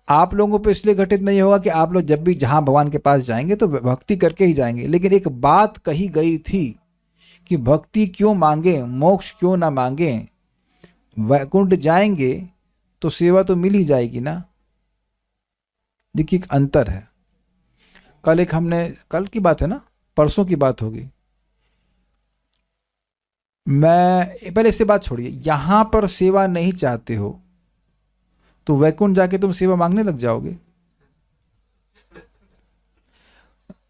आप लोगों पे इसलिए घटित नहीं होगा कि आप लोग जब भी जहां भगवान के पास जाएंगे तो भक्ति करके ही जाएंगे, लेकिन एक बात कही गई थी कि भक्ति क्यों मांगे, मोक्ष क्यों ना मांगे, वैकुंठ जाएंगे तो सेवा तो मिल ही जाएगी ना। देखिए एक अंतर है। कल एक हमने, कल की बात है ना, परसों की बात होगी, मैं पहले इससे बात छोड़िए, यहां पर सेवा नहीं चाहते हो तो वैकुंठ जाके तुम सेवा मांगने लग जाओगे?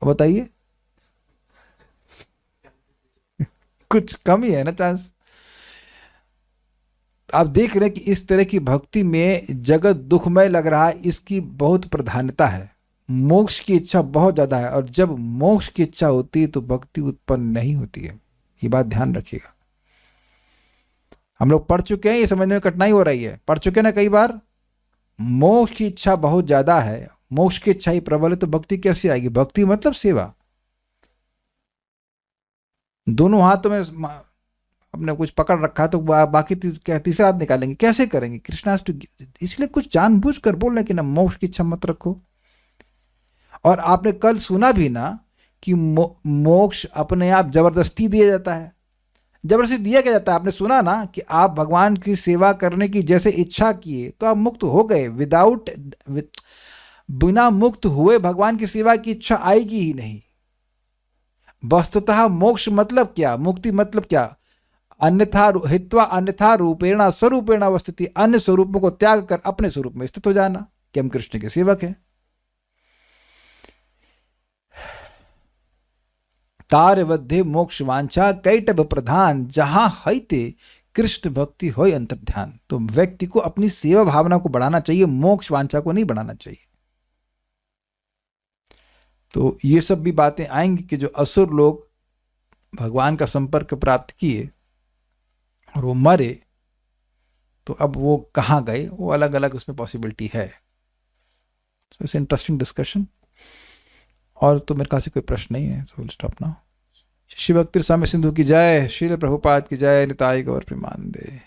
बताइए, कुछ कम ही है ना चांस। आप देख रहे हैं कि इस तरह की भक्ति में जगत दुखमय लग रहा है, इसकी बहुत प्रधानता है। मोक्ष की इच्छा बहुत ज्यादा है, और जब मोक्ष की इच्छा होती है तो भक्ति उत्पन्न नहीं होती है। ये बात ध्यान रखिएगा। हम लोग पढ़ चुके हैं, ये समझने में कठिनाई हो रही है, पढ़ चुके हैं ना कई बार। मोक्ष की इच्छा बहुत ज्यादा है, मोक्ष की इच्छा ही प्रबल है, तो भक्ति कैसे आएगी? भक्ति मतलब सेवा। दोनों हाथों में अपने कुछ पकड़ रखा है तो बाकी तीसरा हाथ निकालेंगे, कैसे करेंगे? कृष्णाष्ट, इसलिए कुछ जानबूझकर बोल रहे कि ना मोक्ष की इच्छा मत रखो। और आपने कल सुना भी ना कि मोक्ष अपने आप जबरदस्ती दिया जाता है। जबरदस्ती दिया क्या जाता है? आपने सुना ना कि आप भगवान की सेवा करने की जैसे इच्छा किए तो आप मुक्त हो गए। बिना मुक्त हुए भगवान की सेवा की इच्छा आएगी ही नहीं। वस्तुतः मोक्ष मतलब क्या, मुक्ति मतलब क्या? अन्यथा हित्वा अन्यथा रूपेण स्वरूपेण अवस्थिति, अन्य स्वरूपों को त्याग कर अपने स्वरूप में स्थित हो जाना, कि हम कृष्ण के सेवक हैं। तार वध्य मोक्ष वांछा कैटभ प्रधान, जहां हैते कृष्ण भक्ति होय अंतर्ध्यान। तो व्यक्ति को अपनी सेवा भावना को बढ़ाना चाहिए, मोक्ष वांछा को नहीं बढ़ाना चाहिए। तो ये सब भी बातें आएंगी कि जो असुर लोग भगवान का संपर्क प्राप्त किए और वो मरे, तो अब वो कहाँ गए, वो अलग अलग उसमें पॉसिबिलिटी है। So it's interesting discussion. और तो मेरे ख्याल से कोई प्रश्न नहीं है, so will stop now. Shiva Bhakti Swami Sindhu की जय, श्रील प्रभुपाद की जय, निताई गौर प्रेमानंदे।